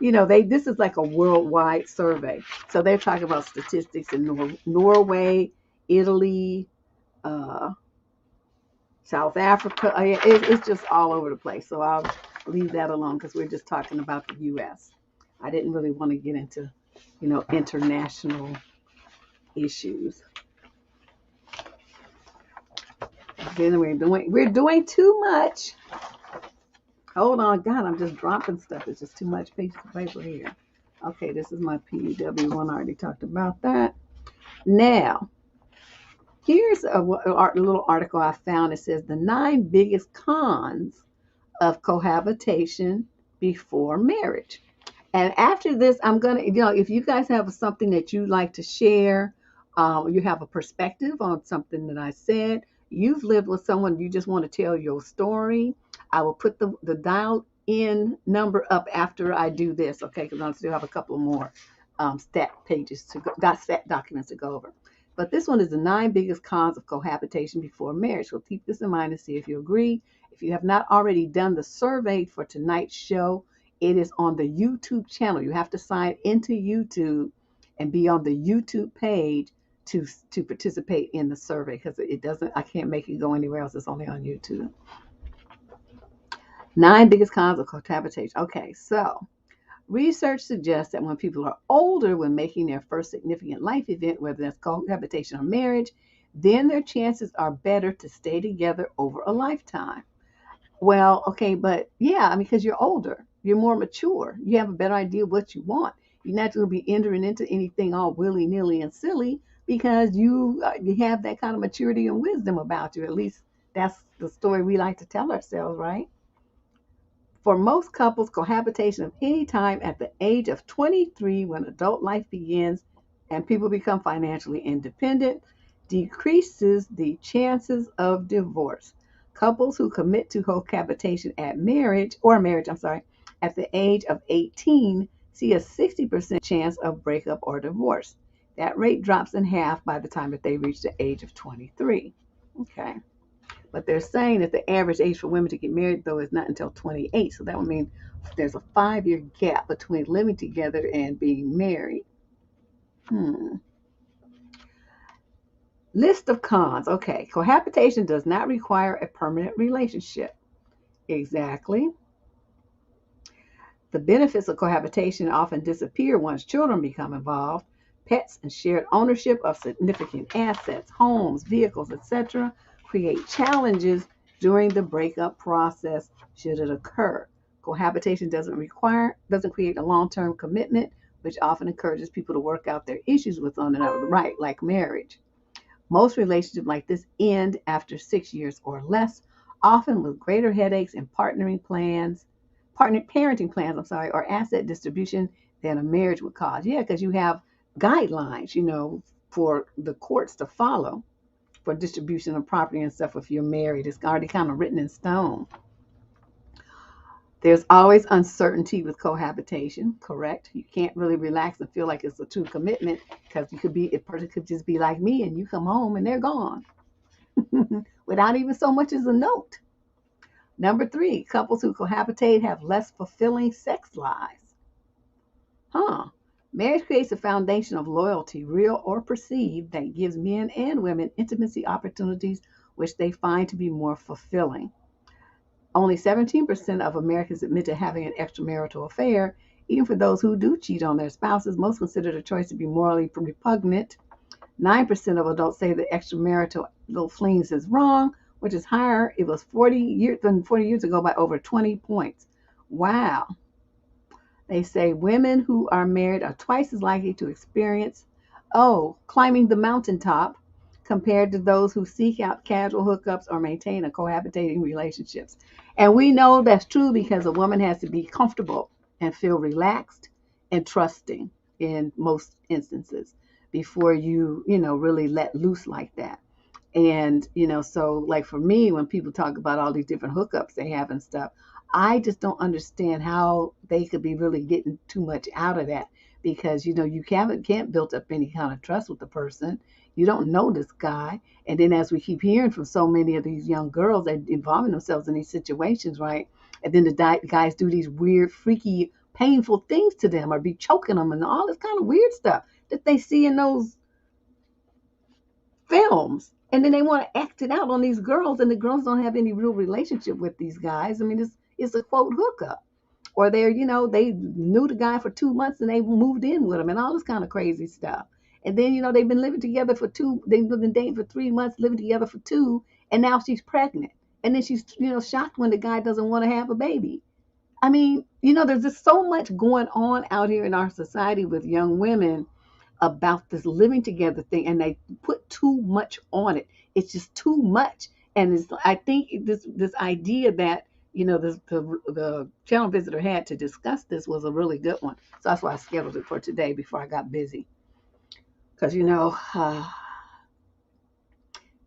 This is like a worldwide survey. So they're talking about statistics in Norway, Italy, uh, South Africa. It's just all over the place. So I'll leave that alone because we're just talking about the U.S. I didn't really want to get into, international issues. Then we're doing too much. Hold on, God, I'm just dropping stuff. It's just too much paper here. Okay, this is my PUW one. I already talked about that. Now, here's a little article I found. It says the 9 biggest cons of cohabitation before marriage. And after this, I'm going to, if you guys have something that you'd like to share, you have a perspective on something that I said, you've lived with someone, you just want to tell your story, I will put the dial in number up after I do this, okay? Because I still have a couple more stat pages stat documents to go over. But this one is the 9 biggest cons of cohabitation before marriage. So keep this in mind and see if you agree. If you have not already done the survey for tonight's show, it is on the YouTube channel. You have to sign into YouTube and be on the YouTube page to participate in the survey because it doesn't. I can't make it go anywhere else. It's only on YouTube. 9 biggest cons of cohabitation. Okay, so research suggests that when people are older, when making their first significant life event, whether that's cohabitation or marriage, then their chances are better to stay together over a lifetime. Well, okay, but yeah, I mean, because you're older, you're more mature, you have a better idea of what you want. You're not going to be entering into anything all willy nilly and silly because you have that kind of maturity and wisdom about you. At least that's the story we like to tell ourselves, right? For most couples, cohabitation of any time at the age of 23, when adult life begins and people become financially independent, decreases the chances of divorce. Couples who commit to cohabitation at marriage, at the age of 18 see a 60% chance of breakup or divorce. That rate drops in half by the time that they reach the age of 23. Okay. But they're saying that the average age for women to get married, though, is not until 28. So that would mean there's a 5-year gap between living together and being married. List of cons. Okay, cohabitation does not require a permanent relationship. Exactly. The benefits of cohabitation often disappear once children become involved. Pets and shared ownership of significant assets, homes, vehicles, etc., create challenges during the breakup process should it occur. Cohabitation doesn't create a long-term commitment, which often encourages people to work out their issues with one another, right, like marriage. Most relationships like this end after 6 years or less, often with greater headaches and parenting plans, or asset distribution than a marriage would cause. Yeah, because you have guidelines, for the courts to follow for distribution of property and stuff if you're married. It's already kind of written in stone. There's always uncertainty with cohabitation, correct? You can't really relax and feel like it's a true commitment because a person could just be like me and you come home and they're gone without even so much as a note. Number 3, couples who cohabitate have less fulfilling sex lives. Marriage creates a foundation of loyalty, real or perceived, that gives men and women intimacy opportunities which they find to be more fulfilling. Only 17% of Americans admit to having an extramarital affair. Even for those who do cheat on their spouses, most consider the choice to be morally repugnant. 9% of adults say that extramarital little flings is wrong, which is higher. It was 40 years ago by over 20 points. Wow. They say women who are married are twice as likely to experience, climbing the mountaintop compared to those who seek out casual hookups or maintain a cohabitating relationships. And we know that's true because a woman has to be comfortable and feel relaxed and trusting in most instances before you really let loose like that. And, so like for me, when people talk about all these different hookups they have and stuff, I just don't understand how they could be really getting too much out of that because, you can't build up any kind of trust with the person. You don't know this guy. And then as we keep hearing from so many of these young girls, they're involving themselves in these situations, right? And then the guys do these weird, freaky, painful things to them or be choking them and all this kind of weird stuff that they see in those films. And then they want to act it out on these girls, and the girls don't have any real relationship with these guys. I mean, it's a quote hookup. Or they knew the guy for 2 months and they moved in with him and all this kind of crazy stuff. And then, they've been living together they've been dating for 3 months, living together for 2, and now she's pregnant. And then she's, shocked when the guy doesn't want to have a baby. I mean, there's just so much going on out here in our society with young women about this living together thing, and they put too much on it. It's just too much. And I think this idea that the channel visitor had to discuss this was a really good one. So that's why I scheduled it for today before I got busy. Because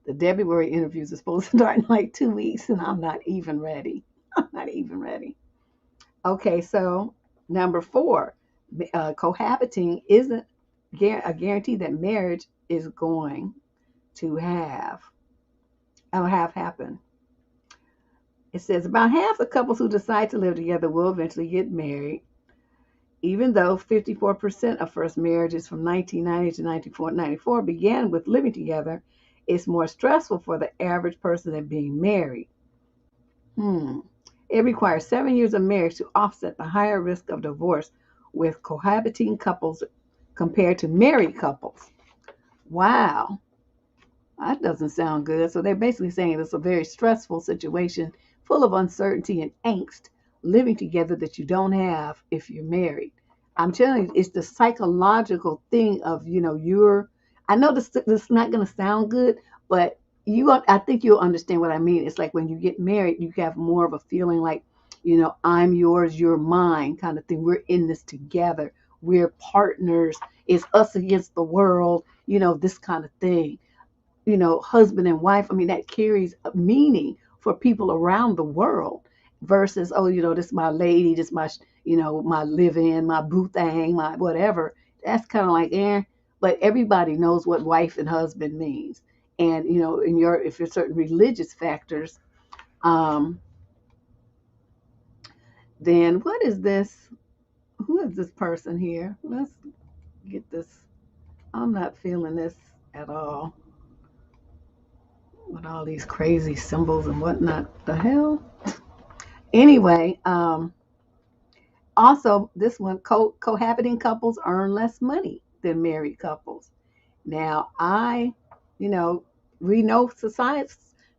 the February interviews are supposed to start in like 2 weeks, and I'm not even ready. I'm not even ready. Okay, so number 4, cohabiting isn't a guarantee that marriage is going to have happen. It says about half the couples who decide to live together will eventually get married. Even though 54% of first marriages from 1990 to 1994 began with living together, it's more stressful for the average person than being married. It requires 7 years of marriage to offset the higher risk of divorce with cohabiting couples compared to married couples. Wow, that doesn't sound good. So they're basically saying it's a very stressful situation full of uncertainty and angst living together that you don't have if you're married. I'm telling you, it's the psychological thing of, I know this is not going to sound good, but I think you'll understand what I mean. It's like when you get married, you have more of a feeling like, I'm yours, you're mine kind of thing. We're in this together. We're partners. It's us against the world, this kind of thing. Husband and wife. I mean, that carries a meaning for people around the world versus, oh, this is my lady, this is my, my live-in, my boo thing, my whatever. That's kind of like, but everybody knows what wife and husband means. And, if you're certain religious factors, um, then what is this? Who is this person here? Let's get this. I'm not feeling this at all. With all these crazy symbols and whatnot. The hell? Anyway, also this one, cohabiting couples earn less money than married couples. Now, you know, we know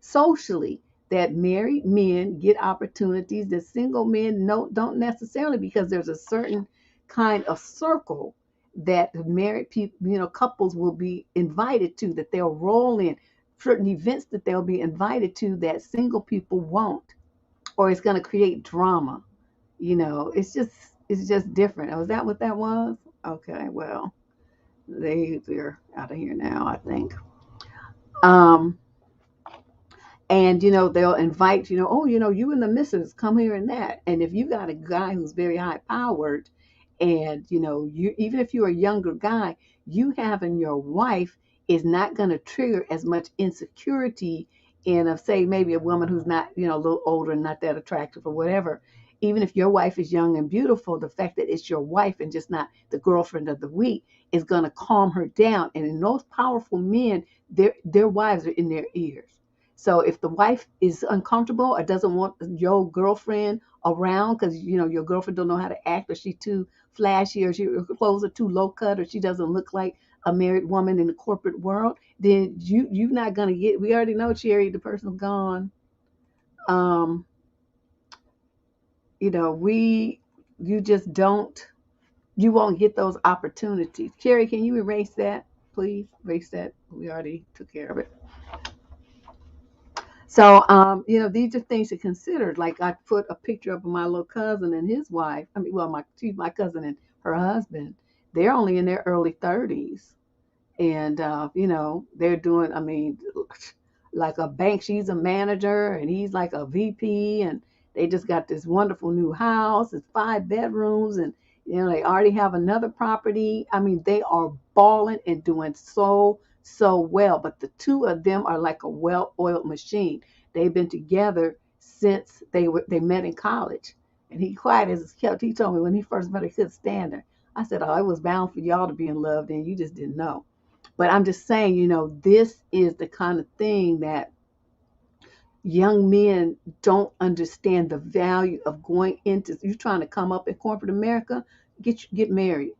socially that married men get opportunities that single men don't necessarily, because there's a certain kind of circle that the married people, couples will be invited to, that they'll roll in, certain events that they'll be invited to that single people won't, or it's going to create drama. It's just different. Oh, is that what that was? Okay, well, they're out of here now, I think. Um, and they'll invite, oh, you and the missus come here and that. And if you got a guy who's very high powered, and you, even if you're a younger guy, you having your wife is not going to trigger as much insecurity in, of say, maybe a woman who's not, a little older and not that attractive or whatever. Even if your wife is young and beautiful, the fact that it's your wife and just not the girlfriend of the week is going to calm her down. And in those powerful men, their wives are in their ears. So if the wife is uncomfortable or doesn't want your girlfriend around because your girlfriend don't know how to act, or she too flashy, or her clothes are too low cut, or she doesn't look like a married woman in the corporate world, then you're not gonna get. We already know, Cherry, the person's gone. Um, we you just don't. You won't get those opportunities. Cherry, can you erase that, please? Erase that. We already took care of it. So, these are things to consider. Like I put a picture of my little cousin and his wife. I mean, well, she's my cousin and her husband. They're only in their early 30s, and they're doing. I mean, like a bank. She's a manager, and he's like a VP, and they just got this wonderful new house. It's 5 bedrooms, and they already have another property. I mean, they are balling and doing so well. But the two of them are like a well-oiled machine. They've been together since they met in college. And he quiet as kept. He told me when he first met her, he couldn't stand her. I said, "Oh, it was bound for y'all to be in love, then you just didn't know." But I'm just saying, this is the kind of thing that young men don't understand the value of going into. You trying to come up in corporate America, get married.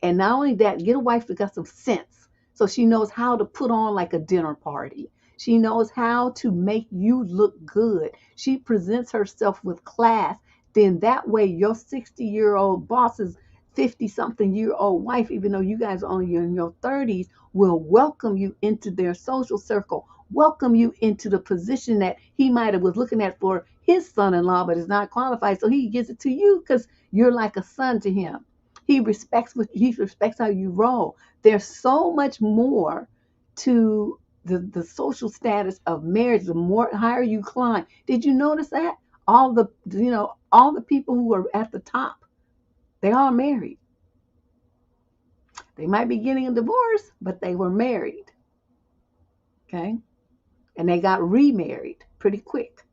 And not only that, get a wife that got some sense. So she knows how to put on like a dinner party. She knows how to make you look good. She presents herself with class. Then that way your 60-year-old boss's 50 something year old wife, even though you guys are only in your 30s, will welcome you into their social circle, welcome you into the position that he might have was looking at for his son-in-law, but is not qualified. So he gives it to you because you're like a son to him. He respects how you roll. There's so much more to the social status of marriage. The more higher you climb. Did you notice that? All the people who are at the top, they are married. They might be getting a divorce, but they were married. Okay? And they got remarried pretty quick.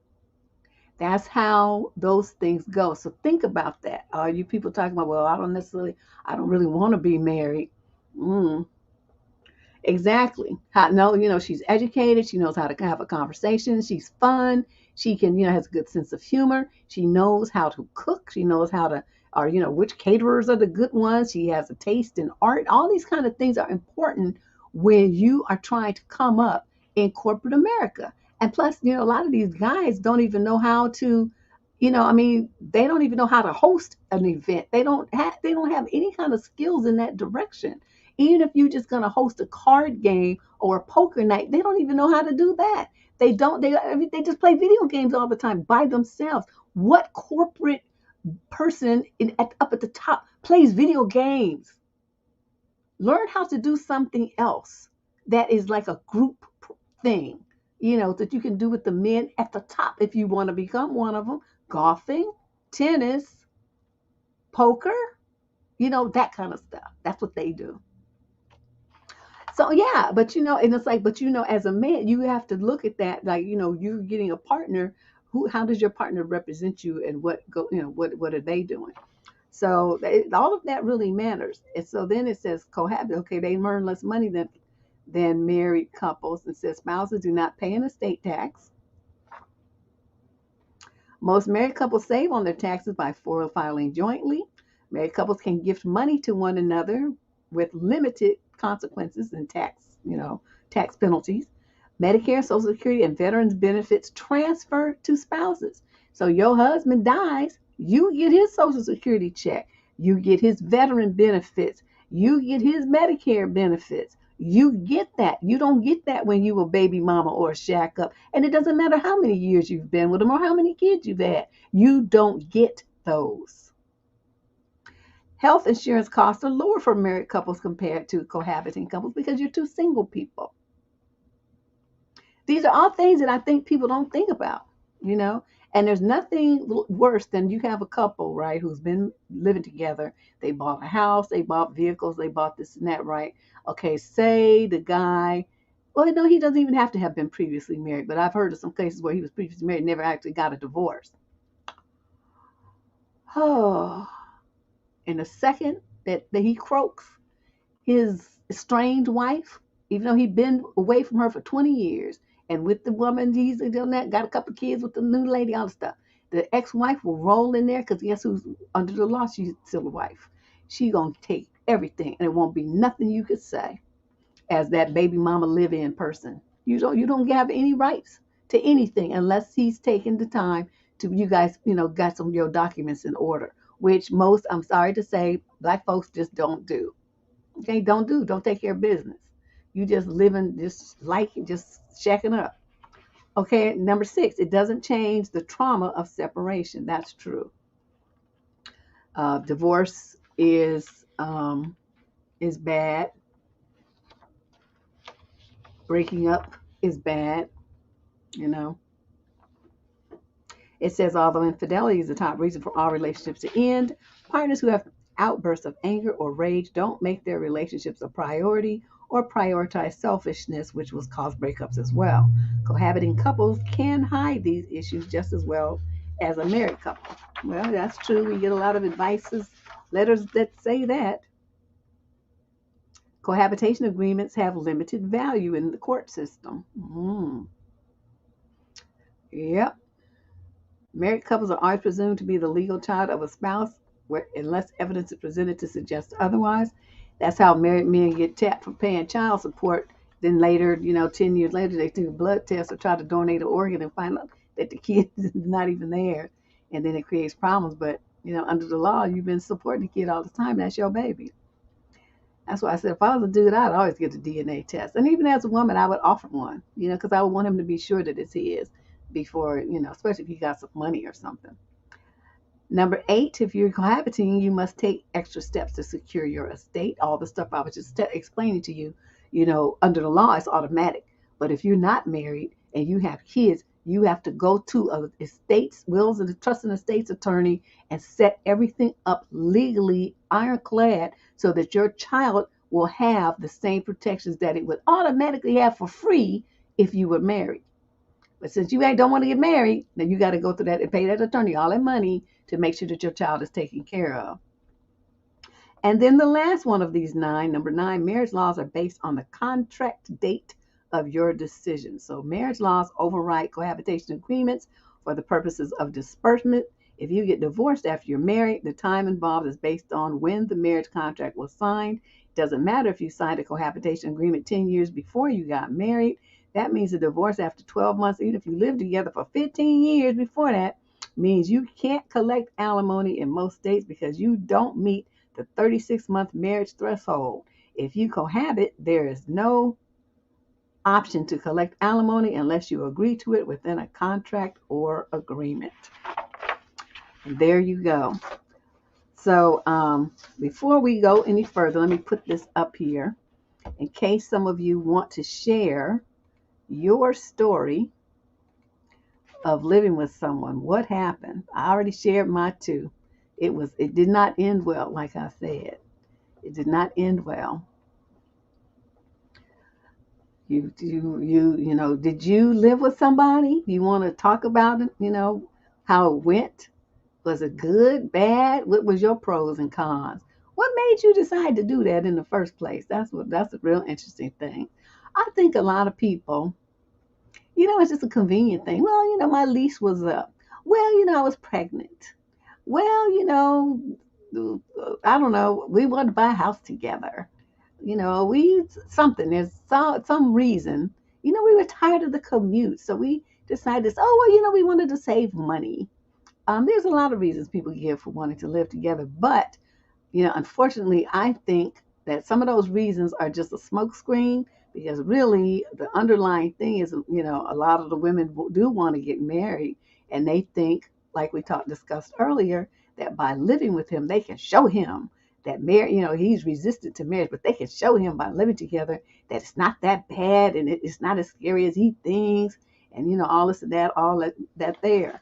That's how those things go. So think about that. Are you people talking about, well, I don't really want to be married. Mm, exactly. How, no, she's educated. She knows how to have a conversation. She's fun. She can, has a good sense of humor. She knows how to cook. She knows how to, or, which caterers are the good ones. She has a taste in art. All these kind of things are important when you are trying to come up in corporate America. And plus, a lot of these guys don't even know how to, I mean, they don't even know how to host an event. They don't have any kind of skills in that direction. Even if you're just going to host a card game or a poker night, they don't even know how to do that. They don't. They just play video games all the time by themselves. What corporate person up at the top plays video games? Learn how to do something else that is like a group thing, that you can do with the men at the top if you want to become one of them. Golfing, tennis, poker, that kind of stuff. That's what they do. So yeah, but and it's like, but as a man, you have to look at that, like, you're getting a partner. How does your partner represent you, and what are they doing? So all of that really matters. And so then it says cohabit. Okay, they earn less money than married couples. It says spouses do not pay an estate tax. Most married couples save on their taxes by filing jointly. Married couples can gift money to one another with limited consequences and tax penalties. Medicare, Social Security, and veterans benefits transfer to spouses. So your husband dies, you get his Social Security check, you get his veteran benefits, you get his Medicare benefits. You get that. You don't get that when you a baby mama or a shack up. And it doesn't matter how many years you've been with them or how many kids you've had. You don't get those. Health insurance costs are lower for married couples compared to cohabiting couples because you're two single people. These are all things that I think people don't think about, you know. And there's nothing worse than you have a couple, right, who's been living together. They bought a house, they bought vehicles, they bought this and that, right? Okay, say the guy, well, no, he doesn't even have to have been previously married, but I've heard of some cases where he was previously married, never actually got a divorce. Oh, in the second that he croaks, his estranged wife, even though he'd been away from her for 20 years, and with the woman, he's done that, got a couple of kids with the new lady, all the stuff. The ex-wife will roll in there because guess who's under the law? She's still a wife. She gonna take everything, and it won't be nothing you could say as that baby mama live-in person. You don't have any rights to anything unless he's taken the time to you guys, got some of your documents in order, which most, I'm sorry to say, black folks just don't do. Okay, don't take care of business. You just living just shacking up. Okay, number 6, it doesn't change the trauma of separation. That's true. Divorce is bad. Breaking up is bad. You know, it says although infidelity is the top reason for all relationships to end, partners who have outbursts of anger or rage don't make their relationships a priority or prioritize selfishness, which will cause breakups as well. Cohabiting couples can hide these issues just as well as a married couple. Well, that's true. We get a lot of advices, letters that say that. Cohabitation agreements have limited value in the court system. Yep. Married couples are always presumed to be the legal child of a spouse unless evidence is presented to suggest otherwise. That's how married men get tapped for paying child support. Then later, 10 years later, they do a blood test or try to donate an organ and find out that the kid is not even there. And then it creates problems. But, under the law, you've been supporting the kid all the time. That's your baby. That's why I said if I was a dude, I'd always get a DNA test. And even as a woman, I would offer one, because I would want him to be sure that it's his before, especially if he got some money or something. Number 8, if you're cohabiting, you must take extra steps to secure your estate. All the stuff I was just explaining to you, under the law, it's automatic. But if you're not married and you have kids, you have to go to a estates, wills and trust and estates attorney and set everything up legally, ironclad, so that your child will have the same protections that it would automatically have for free if you were married. But since you don't want to get married, then you got to go through that and pay that attorney all that money to make sure that your child is taken care of. And then the last one of these nine, number nine, marriage laws are based on the contract date of your decision. So marriage laws override cohabitation agreements for the purposes of disbursement. If you get divorced after you're married, the time involved is based on when the marriage contract was signed. It doesn't matter if you signed a cohabitation agreement 10 years before you got married. That means a divorce after 12 months, even if you lived together for 15 years before that, means you can't collect alimony in most states because you don't meet the 36-month marriage threshold. If you cohabit, there is no option to collect alimony unless you agree to it within a contract or agreement. And there you go. So before we go any further, let me put this up here in case some of you want to share your story of living with someone. What happened? I already shared my two. It did not end well, like I said. It did not end well. Did you live with somebody? You want to talk about it, how it went? Was it good, bad? What was your pros and cons? What made you decide to do that in the first place? That's a real interesting thing. I think a lot of people, it's just a convenient thing. Well, my lease was up. Well, I was pregnant. Well, I don't know. We wanted to buy a house together. There's some reason. We were tired of the commute, so we decided this. Oh, well, we wanted to save money. There's a lot of reasons people give for wanting to live together, but unfortunately, I think that some of those reasons are just a smokescreen because really the underlying thing is, a lot of the women do want to get married and they think, like we discussed earlier, that by living with him, they can show him that marriage, he's resistant to marriage, but they can show him by living together that it's not that bad and it's not as scary as he thinks. And, all this and that, all that there.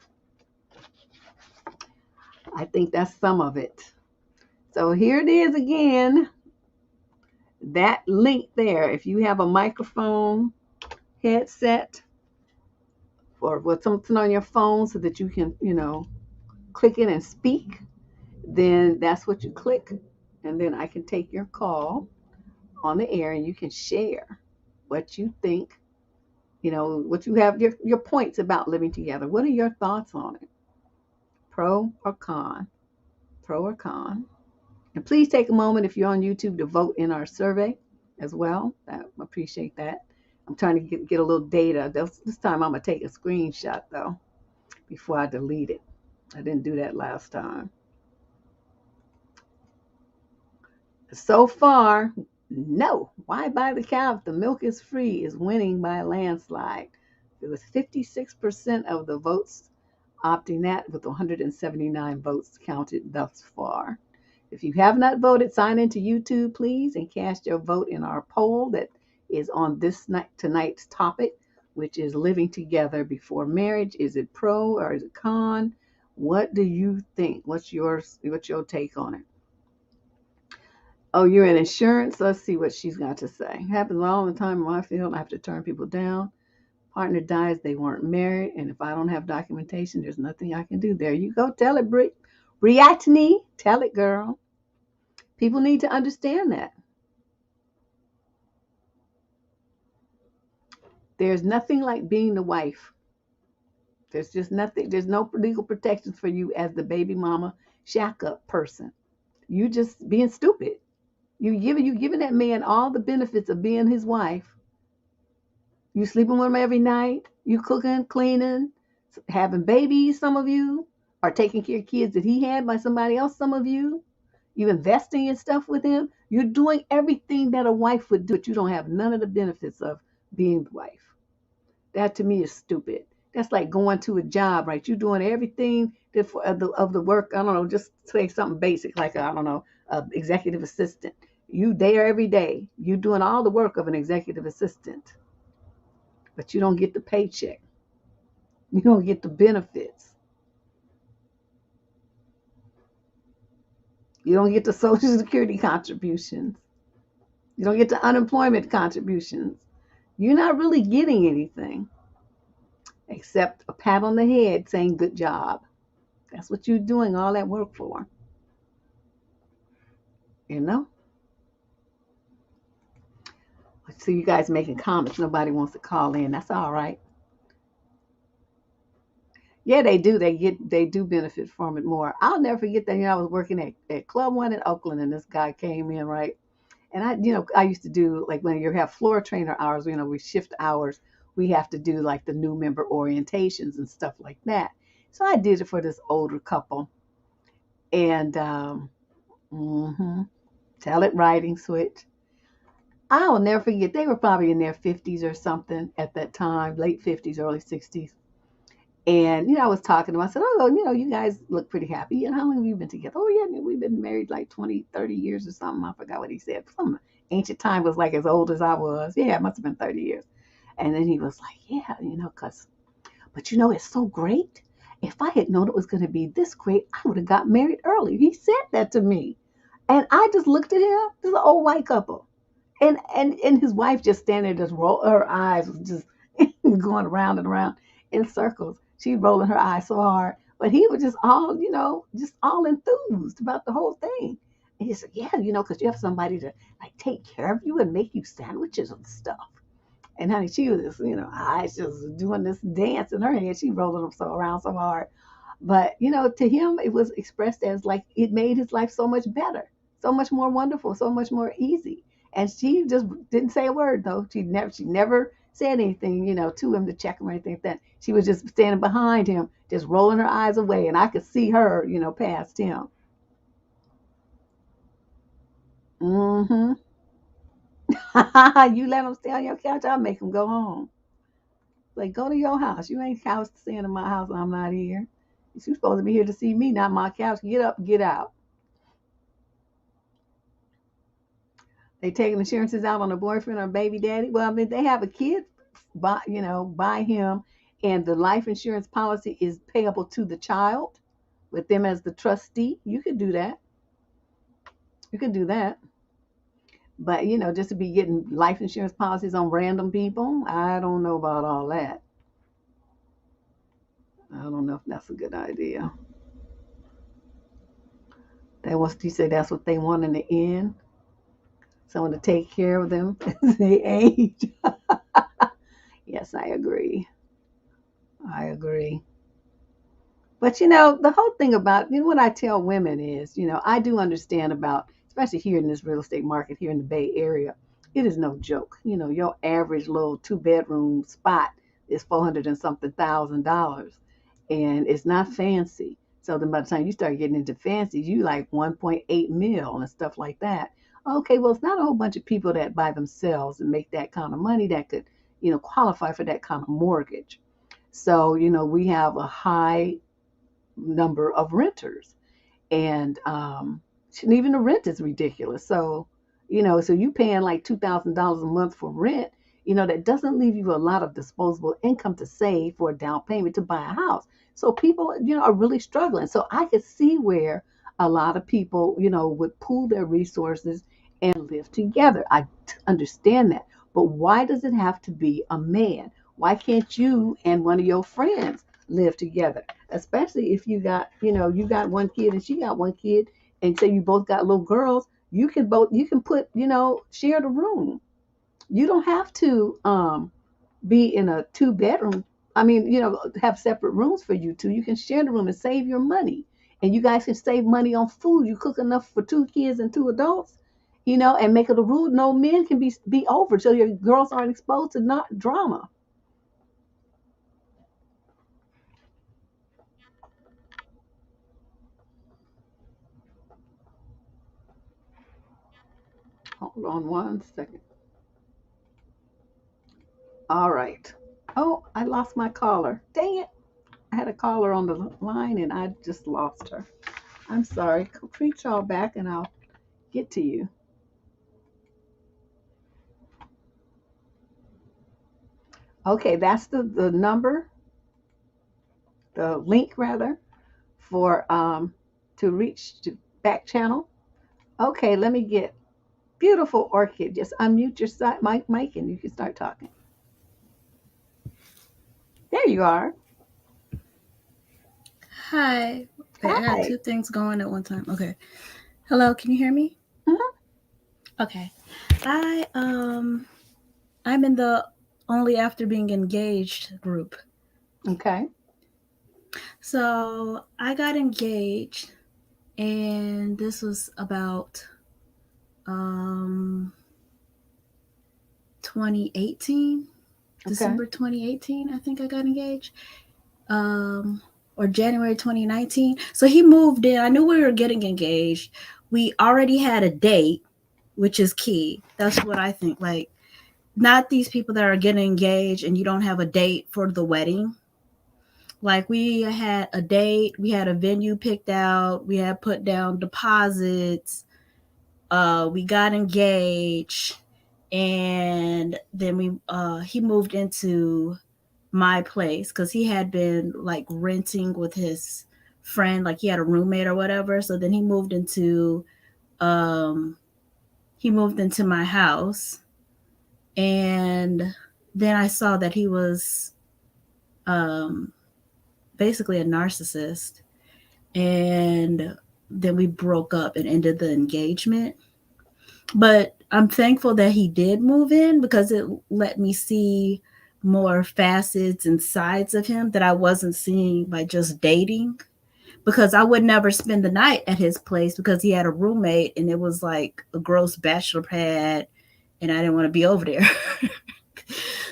I think that's some of it. So here it is again. That link there, if you have a microphone headset or with something on your phone so that you can, click it and speak, then that's what you click. And then I can take your call on the air and you can share what you think, what you have, your points about living together. What are your thoughts on it? Pro or con? Pro or con? And please take a moment if you're on YouTube to vote in our survey as well. I appreciate that. I'm trying to get a little data. This time I'm going to take a screenshot, though, before I delete it. I didn't do that last time. So far, no. Why buy the cow if the milk is free is winning by a landslide. It was 56% of the votes opting that with 179 votes counted thus far. If you have not voted, sign into YouTube, please, and cast your vote in our poll that is on tonight's topic, which is living together before marriage. Is it pro or is it con? What do you think? What's your take on it? Oh, you're in insurance? Let's see what she's got to say. It happens all the time in my field. I have to turn people down. Partner dies, they weren't married, and if I don't have documentation, there's nothing I can do. There you go. Tell it, Briatney. Tell it, girl. People need to understand that. There's nothing like being the wife. There's just nothing. There's no legal protections for you as the baby mama shack up person. You just being stupid. You giving that man all the benefits of being his wife. You sleeping with him every night. You cooking, cleaning, having babies. Some of you are taking care of kids that he had by somebody else. Some of you. You investing in stuff with him. You're doing everything that a wife would do, but you don't have none of the benefits of being the wife. That to me is stupid. That's like going to a job, right? You're doing everything of the work. I don't know, just say something basic like, I don't know, executive assistant. You there every day. You're doing all the work of an executive assistant, but you don't get the paycheck. You don't get the benefits. You don't get the Social Security contributions. You don't get the unemployment contributions. You're not really getting anything. except a pat on the head saying good job. That's what you're doing all that work for, you know? I see you guys making comments. Nobody wants to call in. That's all right. Yeah, they do. They do benefit from it more. I'll never forget that. I was working at Club One in Oakland, and this guy came in, right? And I used to do like when you have floor trainer hours, we shift hours. We have to do like the new member orientations and stuff like that. So I did it for this older couple, and mhm, tell it writing switch. I will never forget. They were probably in their 50s or something at that time, late 50s, early 60s. And I was talking to them. I said, "Oh, you guys look pretty happy. And how long have you been together?" "Oh, yeah, we've been married like 20, 30 years or something." I forgot what he said. Some ancient time was like as old as I was. Yeah, it must have been 30 years. And then he was like, "Yeah, but it's so great. If I had known it was going to be this great, I would have got married early." He said that to me. And I just looked at him. This is an old white couple. And his wife just standing there, just roll her eyes, was just going around and around in circles. She rolling her eyes so hard, but he was just all, just all enthused about the whole thing. And he said, "Yeah, because you have somebody to like take care of you and make you sandwiches and stuff." And honey, she was just, eyes just doing this dance in her head. She rolling them so around so hard. But, to him, it was expressed as like it made his life so much better, so much more wonderful, so much more easy. And she just didn't say a word though. She never said anything, to him to check him or anything like that. She was just standing behind him, just rolling her eyes away, and I could see her, past him. Mm-hmm. You let them stay on your couch, I'll make them go home. Like, go to your house. You ain't house staying in my house and I'm not here. You're supposed to be here to see me, not my couch. Get up, get out. They taking insurances out on a boyfriend or baby daddy. Well, I mean, they have a kid by him, and the life insurance policy is payable to the child with them as the trustee. You could do that. You could do that. But just to be getting life insurance policies on random people, I don't know about all that. I don't know if that's a good idea. That was you say that's what they want in the end. Someone to take care of them as they age. Yes, I agree. I agree. But the whole thing about what I tell women is, I do understand about, especially here in this real estate market here in the Bay Area, it is no joke. Your average little two-bedroom spot is 400 and something $1,000, and it's not fancy. So then by the time you start getting into fancy, you like 1.8 mil and stuff like that. Okay, well, it's not a whole bunch of people that by themselves and make that kind of money that could, qualify for that kind of mortgage. So, we have a high number of renters, and even the rent is ridiculous. So so you paying like $2,000 a month for rent. That doesn't leave you a lot of disposable income to save for a down payment to buy a house. So people are really struggling. So I could see where a lot of people would pool their resources and live together. I understand that. But why does it have to be a man? Why can't you and one of your friends live together? Especially if you got one kid and she got one kid, and say you both got little girls, you can put, share the room. You don't have to be in a two-bedroom. I mean, have separate rooms for you two. You can share the room and save your money. And you guys can save money on food. You cook enough for two kids and two adults, and make it a rule no men can be over, so your girls aren't exposed to not drama. Hold on one second. All right. Oh, I lost my caller. Dang it. I had a caller on the line and I just lost her. I'm sorry. Treat y'all back and I'll get to you. Okay, that's the number, the link rather, for to reach to back channel. Okay, let me get beautiful orchid. Just unmute your side mic and you can start talking. There you are. Hi. Wait, I got Hi. two things going at one time. Okay. Hello, can you hear me? Mhm. Okay. I I'm in the only after being engaged group. Okay. So I got engaged and this was about um 2018. Okay. December 2018, I think I got engaged. Um or January 2019. So he moved in. I knew we were getting engaged. We already had a date, which is key. That's what I think. Like, not these people that are getting engaged and you don't have a date for the wedding. Like, we had a date, we had a venue picked out, we had put down deposits, we got engaged, and then we he moved into my place because he had been like renting with his friend, like he had a roommate or whatever. So then um he moved into my house, and then I saw that he was um, basically a narcissist, and then we broke up and ended the engagement. But I'm thankful that he did move in because it let me see more facets and sides of him that I wasn't seeing by just dating. Because I would never spend the night at his place because he had a roommate and it was like a gross bachelor pad, and I didn't want to be over there.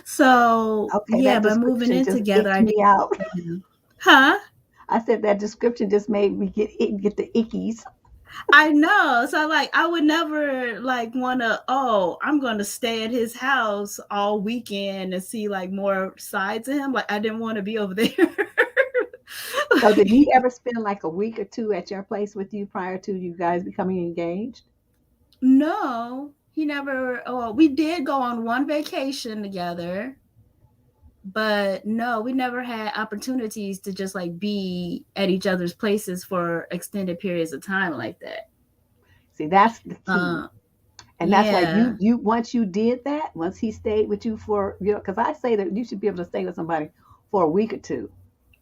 So Okay, yeah, that by moving description in just together, icked I did me out. say him. Huh? I said that description just made me get the ickies. I know. So like I would never like wanna, oh, I'm gonna stay at his house all weekend and see like more sides of him. Like I didn't want to be over there. So did he ever spend like a week or two at your place with you prior to you guys becoming engaged? No, he never. Oh, we did go on one vacation together, but no, we never had opportunities to just like be at each other's places for extended periods of time like that. See, that's the key. Uh, And that's why yeah. you once you did that, once he stayed with you for, because I say that you should be able to stay with somebody for a week or two,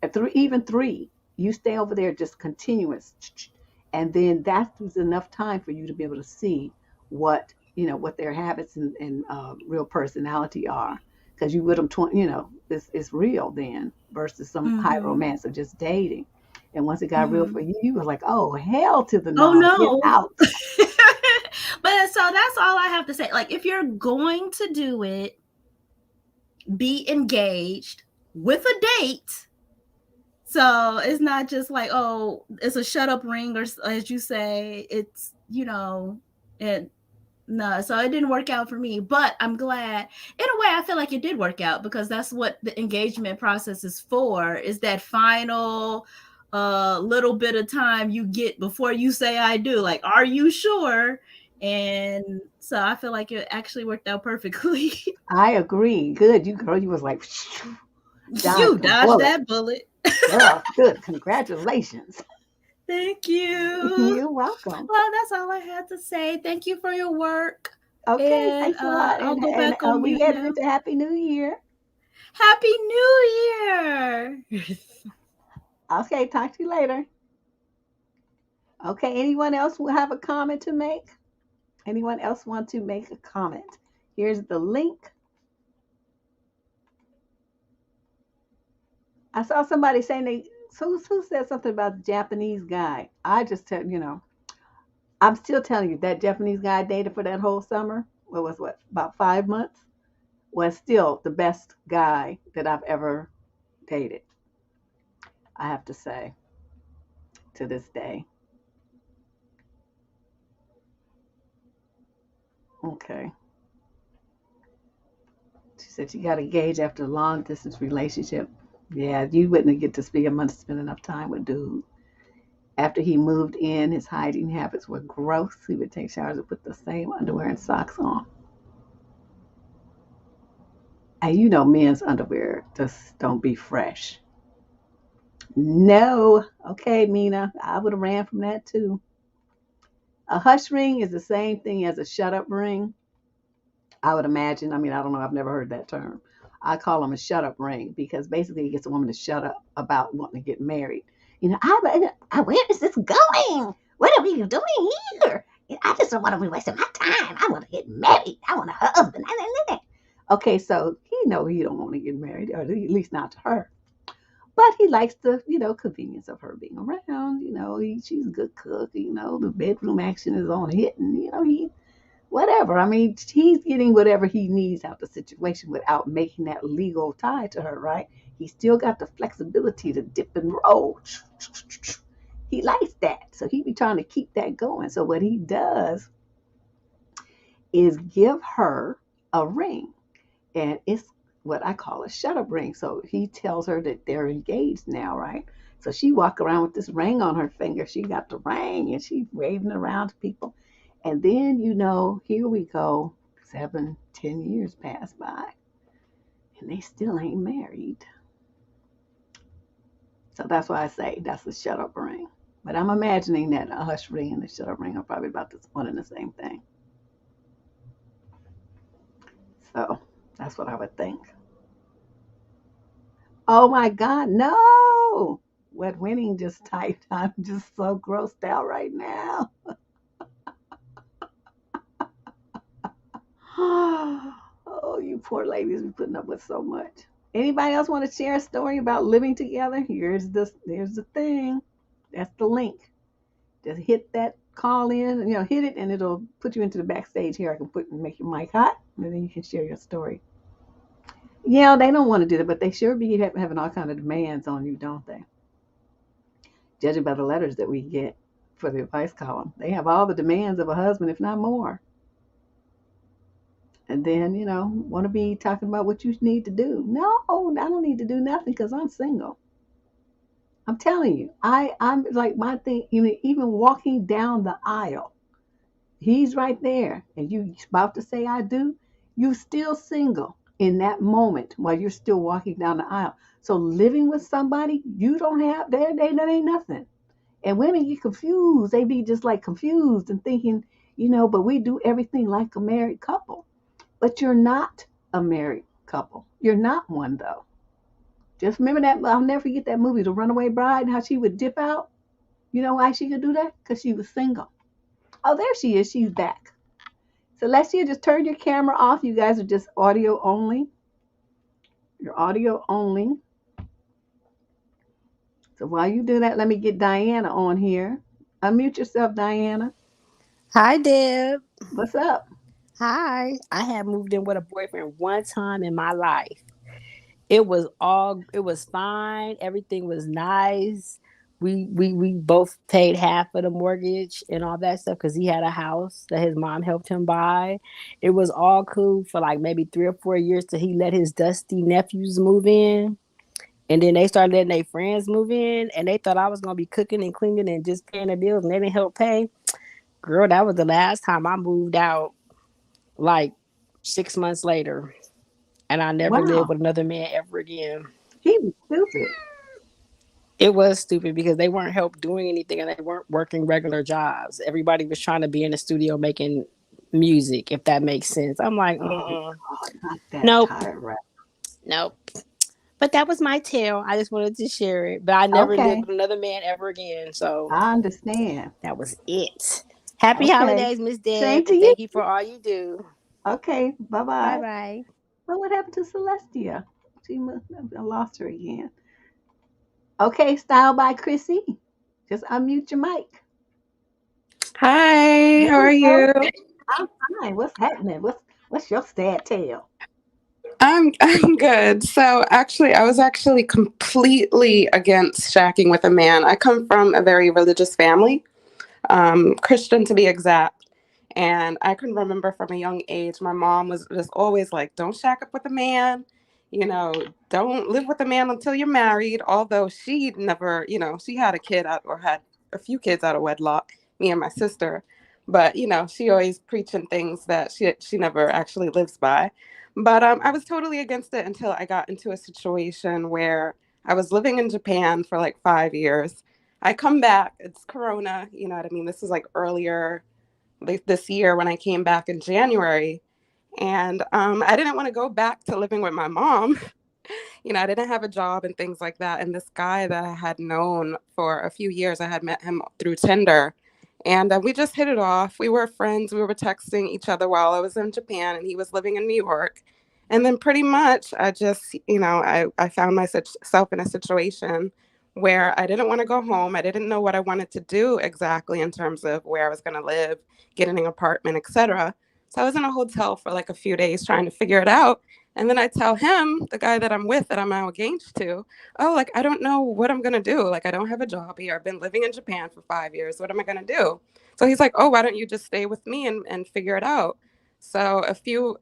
at three, even three. You stay over there just continuous, and then that was enough time for you to be able to see what what their habits and real personality are, because you with them 20, it's real then versus some high Mm-hmm. romance of just dating. And once it got real Mm-hmm. for you, you were like, oh hell to the Oh no, get no. out. But so that's all I have to say. Like if you're going to do it, be engaged with a date. So it's not just like, oh, it's a shut up ring, or as you say, it's, it, no, so it didn't work out for me, but I'm glad. In a way, I feel like it did work out because that's what the engagement process is for, is that final little bit of time you get before you say I do. Like, are you sure? And so I feel like it actually worked out perfectly. I agree. Good, you girl. You was like dodge You a dodged bullet, that bullet. girl. Good, congratulations. Thank you. You're welcome. Well, that's all I had to say. Thank you for your work. Okay, And thanks a lot. I'll go And back on we mute headed now. into Happy New Year. Happy New Year! Okay, talk to you later. Okay, anyone else will have a comment to make? Anyone else want to make a comment? Here's the link. I saw somebody saying who said something about the Japanese guy. I just tell I'm still telling you that Japanese guy I dated for that whole summer. What about 5 months? Was still the best guy that I've ever dated. I have to say to this day. Okay. She said she got engaged after a long distance relationship. Yeah, you wouldn't get to spend enough time with dude. After he moved in, his hygiene habits were gross. He would take showers and put the same underwear and socks on. And men's underwear just don't be fresh. No. Okay, Mina. I would have ran from that too. A hush ring is the same thing as a shut up ring. I would imagine. I mean, I don't know. I've never heard that term. I call them a shut up ring because basically it gets a woman to shut up about wanting to get married. Where is this going? What are we doing here? I just don't want to be wasting my time. I want to get married. I want a husband. Okay, so he know he don't want to get married, or at least not to her. But he likes the, convenience of her being around. She's a good cook. The bedroom action is on hitting. He whatever. I mean, he's getting whatever he needs out the situation without making that legal tie to her, right? He still got the flexibility to dip and roll. He likes that. So he be trying to keep that going. So what he does is give her a ring. And it's what I call a shut up ring. So he tells her that they're engaged now, right? So she walk around with this ring on her finger. She got the ring and she's waving around to people. And then, here we go, 7, 10 years pass by, and they still ain't married. So that's why I say that's a shut up ring. But I'm imagining that a hush ring and a shut up ring are probably about this one and the same thing. So that's what I would think. Oh my God, no! What Winning just typed. I'm just so grossed out right now. Oh, you poor ladies be putting up with so much. Anybody else want to share a story about living together? Here's the thing. That's the link. Just hit that call in, hit it and it'll put you into the backstage here. I can make your mic hot and then you can share your story. Yeah, they don't want to do that, but they sure be having all kind of demands on you, don't they? Judging by the letters that we get for the advice column, they have all the demands of a husband, if not more. And then, want to be talking about what you need to do. No, I don't need to do nothing because I'm single. I'm telling you, I'm like my thing, even walking down the aisle, he's right there, and you about to say I do, you still single in that moment while you're still walking down the aisle. So living with somebody you don't have, that ain't nothing. And women get confused. They be just like confused and thinking, but we do everything like a married couple. But you're not a married couple. You're not one though. Just remember that. I'll never forget that movie, The Runaway Bride, and how she would dip out. You know why she could do that? Because she was single. Oh, there she is. She's back. So Celestia, just turn your camera off. You guys are just audio only. You're audio only. So while you do that, let me get Diana on here. Unmute yourself, Diana. Hi, Deb. What's up? Hi. I had moved in with a boyfriend one time in my life. It was fine. Everything was nice. We both paid half of the mortgage and all that stuff because he had a house that his mom helped him buy. It was all cool for like maybe 3 or 4 years till he let his dusty nephews move in. And then they started letting their friends move in, and they thought I was gonna be cooking and cleaning and just paying the bills, and they didn't help pay. Girl, that was the last time I moved out. Like 6 months later, and I never lived Wow. with another man ever again. He was stupid. It was stupid because they weren't help doing anything and they weren't working regular jobs. Everybody was trying to be in the studio making music, if that makes sense. I'm like, Oh, not that nope, tyrant. nope. But that was my tale. I just wanted to share it. But I never lived Okay. with another man ever again. So I understand. that was it. Happy Okay. holidays, Miss Deb, Same to and you. thank you for all you do. Okay. Bye Bye bye. bye. Well, what happened to Celestia? I lost her again. Okay, style by Chrissy. Just unmute your mic. Hi, There how we are go. you? I'm fine. What's happening? What's your sad tale? I'm good. So actually, I was actually completely against shacking with a man. I come from a very religious family, Christian to be exact. And I can remember from a young age, my mom was just always like, don't shack up with a man, don't live with a man until you're married. Although she never, she had a kid out or had a few kids out of wedlock, me and my sister. But, she always preaching things that she never actually lives by. But I was totally against it until I got into a situation where I was living in Japan for like 5 years. I come back, it's Corona, you know what I mean? This is like earlier this year when I came back in January. And I didn't want to go back to living with my mom. I didn't have a job and things like that. And this guy that I had known for a few years, I had met him through Tinder. And we just hit it off. We were friends. We were texting each other while I was in Japan and he was living in New York. And then pretty much I just, I found myself in a situation where I didn't want to go home. I didn't know what I wanted to do exactly in terms of where I was going to live, getting an apartment, etc. So I was in a hotel for like a few days trying to figure it out. And then I tell him, the guy that I'm with, that I'm now engaged to, oh, like, I don't know what I'm going to do. Like, I don't have a job here. I've been living in Japan for 5 years. What am I going to do? So he's like, oh, why don't you just stay with me and figure it out? So a few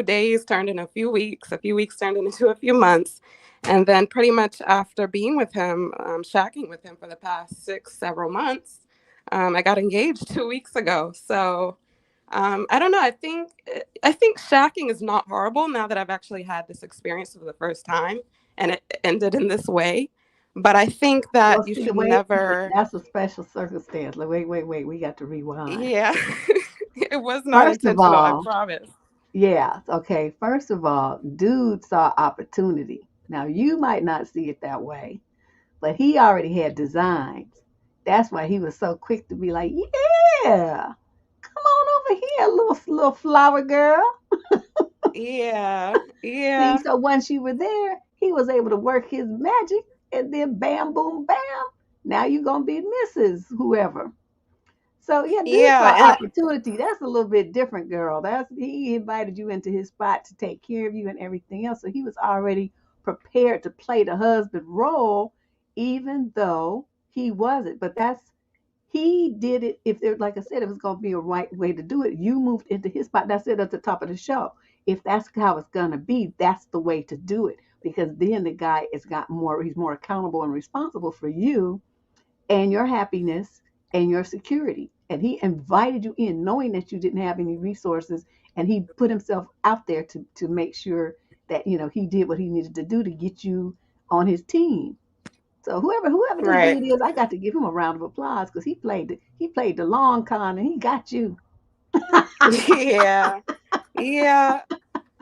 days turned into a few weeks turned into a few months. And then pretty much after being with him, shacking with him for the past several months, I got engaged 2 weeks ago. So I don't know. I think shacking is not horrible now that I've actually had this experience for the first time and it ended in this way. But I think Well, that you see, should wait, never. that's a special circumstance. Like, wait, we got to rewind. Yeah, it was not First of intentional. I all, promise. yeah, okay. First of all, dude saw opportunity. Now, you might not see it that way, but he already had designs. That's why he was so quick to be like, yeah, come on over here, little flower girl. Yeah, See, yeah, so once you were there, he was able to work his magic, and then bam, boom, bam. Now you're gonna be Mrs. Whoever. So yeah, dude saw yeah, and opportunity. That's a little bit different, girl. That's he invited you into his spot to take care of you and everything else. So he was already prepared to play the husband role, even though he wasn't. But that's he did it. If there, like I said, it was going to be a right way to do it. You moved into his spot. That's it at the top of the show. If that's how it's going to be, that's the way to do it. Because then the guy has got more. He's more accountable and responsible for you and your happiness and your security. And he invited you in knowing that you didn't have any resources. And he put himself out there to make sure that, he did what he needed to do to get you on his team. So whoever this right. dude is, I got to give him a round of applause because he played the long con and he got you. Yeah, yeah.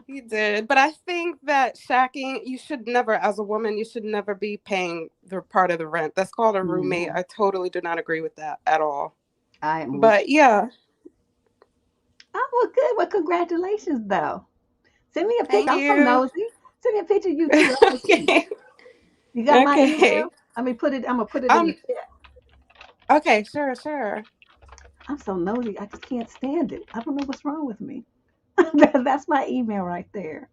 He did. But I think that shacking, you should never, as a woman, you should never be paying the part of the rent. That's called a roommate. Hmm. I totally do not agree with that at all. I am with But yeah, Oh, well, good. Well, congratulations, though. Send me a thank picture. I'm so you. nosy. Send me a picture of you too. I want to see. Okay. You got my email? Okay. I mean, I'm gonna put it in the Um, chat. okay, sure, sure. I'm so nosy. I just can't stand it. I don't know what's wrong with me. That's my email right there.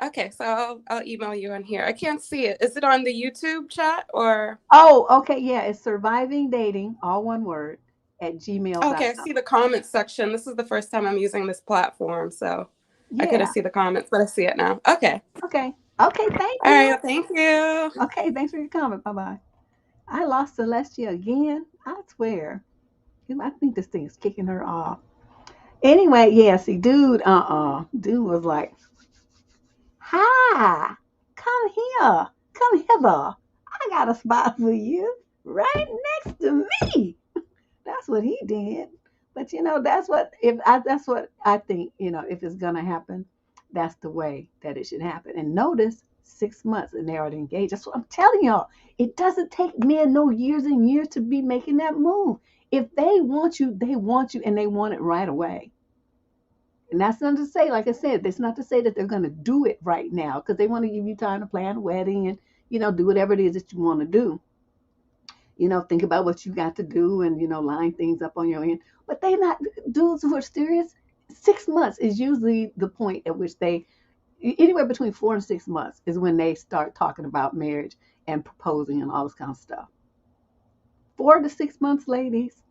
Okay, so I'll email you on here. I can't see it. Is it on the YouTube chat or Oh, okay. Yeah, it's surviving dating, all one word, at okay, I gmail.com. see the comments section. This is the first time I'm using this platform, so I couldn't Yeah. see the comments, but I see it now. Okay. Okay. Okay. Thank All right, you. well, thank you. Okay. Thanks for your comment. Bye bye. I lost Celestia again. I swear. I think this thing is kicking her off. Anyway, yeah, see, dude, dude was like, hi, come here, come hither. I got a spot for you right next to me. That's what he did. But that's what I think, if it's gonna happen, that's the way that it should happen. And notice 6 months and they're already engaged. That's what I'm telling y'all. It doesn't take men no years and years to be making that move. If they want you and they want it right away. And that's not to say, like I said, that's not to say that they're going to do it right now because they want to give you time to plan a wedding and, do whatever it is that you want to do. Think about what you got to do and, line things up on your end. But they not, dudes who are serious, 6 months is usually the point at which anywhere between 4 and 6 months is when they start talking about marriage and proposing and all this kind of stuff. 4 to 6 months, ladies.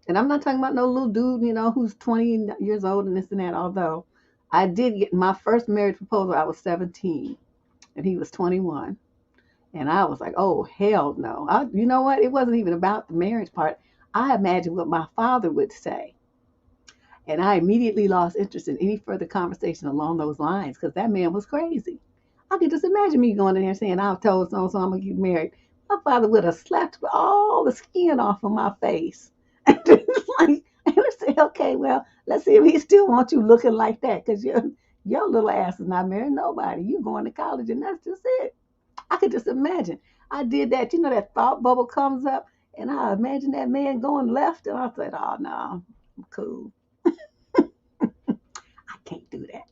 And I'm not talking about no little dude, who's 20 years old and this and that. Although I did get my first marriage proposal, I was 17 and he was 21. And I was like, oh, hell no. You know what? It wasn't even about the marriage part. I imagined what my father would say. And I immediately lost interest in any further conversation along those lines because that man was crazy. I could just imagine me going in there saying, I've told so and so I'm going to get married. My father would have slapped all the skin off of my face. And say, okay, well, let's see if he still wants you looking like that, because your little ass is not marrying nobody. You going to college, and that's just it. I could just imagine. I did that. You know, that thought bubble comes up, and I imagine that man going left, and I said, oh, no, I'm cool. I can't do that.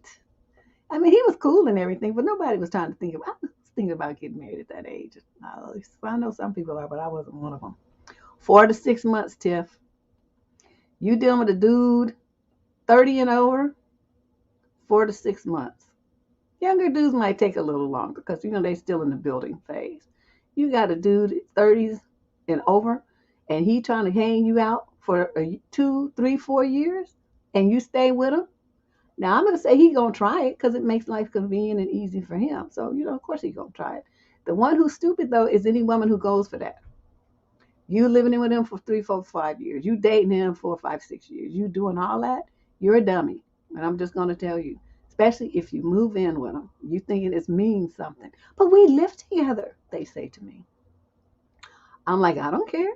I mean, he was cool and everything, but nobody was trying to think about. I was thinking about getting married at that age. I know some people are, but I wasn't one of them. 4 to 6 months, Tiff. You dealing with a dude 30 and over, 4 to 6 months. Younger dudes might take a little longer because, they still in the building phase. You got a dude 30s and over, and he trying to hang you out for 2, 3, 4 years, and you stay with him. Now, I'm going to say he going to try it because it makes life convenient and easy for him. So, of course he going to try it. The one who's stupid, though, is any woman who goes for that. You living in with him for 3, 4, 5 years. You dating him 4, 5, 6 years. You doing all that. You're a dummy. And I'm just going to tell you, especially if you move in with him, you thinking it means something. But we live together, they say to me. I'm like, I don't care.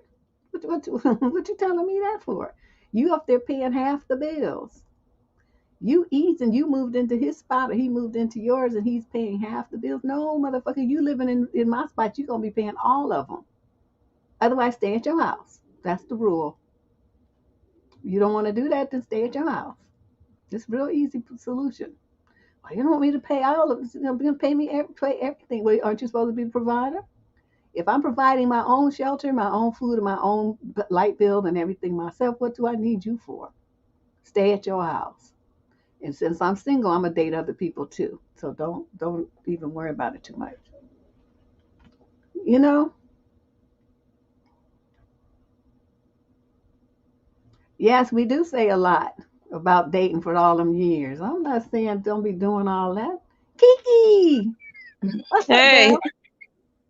What you telling me that for? You up there paying half the bills. You eat and you moved into his spot, or he moved into yours, and he's paying half the bills. No, motherfucker, you living in my spot, you're going to be paying all of them. Otherwise, stay at your house. That's the rule. You don't want to do that, then stay at your house. It's a real easy solution. Well, you don't want me to pay all of it. You're going to pay everything. Well, aren't you supposed to be the provider? If I'm providing my own shelter, my own food, and my own light bill and everything myself, what do I need you for? Stay at your house. And since I'm single, I'm going to date other people too. So don't even worry about it too much. Yes, we do say a lot about dating for all them years. I'm not saying don't be doing all that. Kiki, what's up, Hey, girl?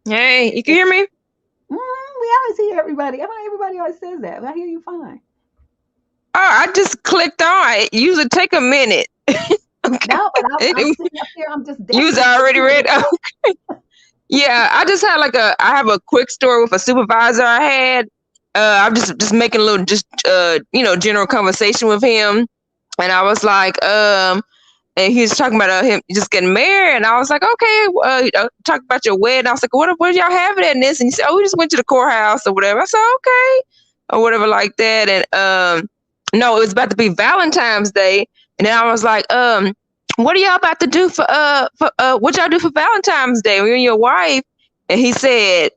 hey, you can hear me? We always hear everybody. I mean, everybody always says that. But I hear you fine. Oh, I just clicked on. It usually take a minute. No, but I'm sitting up here. I'm just You was definitely already listening. ready. Yeah, I just had I have a quick story with a supervisor I had. I'm just making a little general conversation with him, and I was like, and he was talking about him just getting married, and I was like, okay, talk about your wedding. I was like, what y'all having at this? And he said, oh, we just went to the courthouse or whatever. I said, okay, or whatever like that. And no, it was about to be Valentine's Day, and then I was like, what are y'all about to do for what y'all do for Valentine's Day? You and your wife? And he said,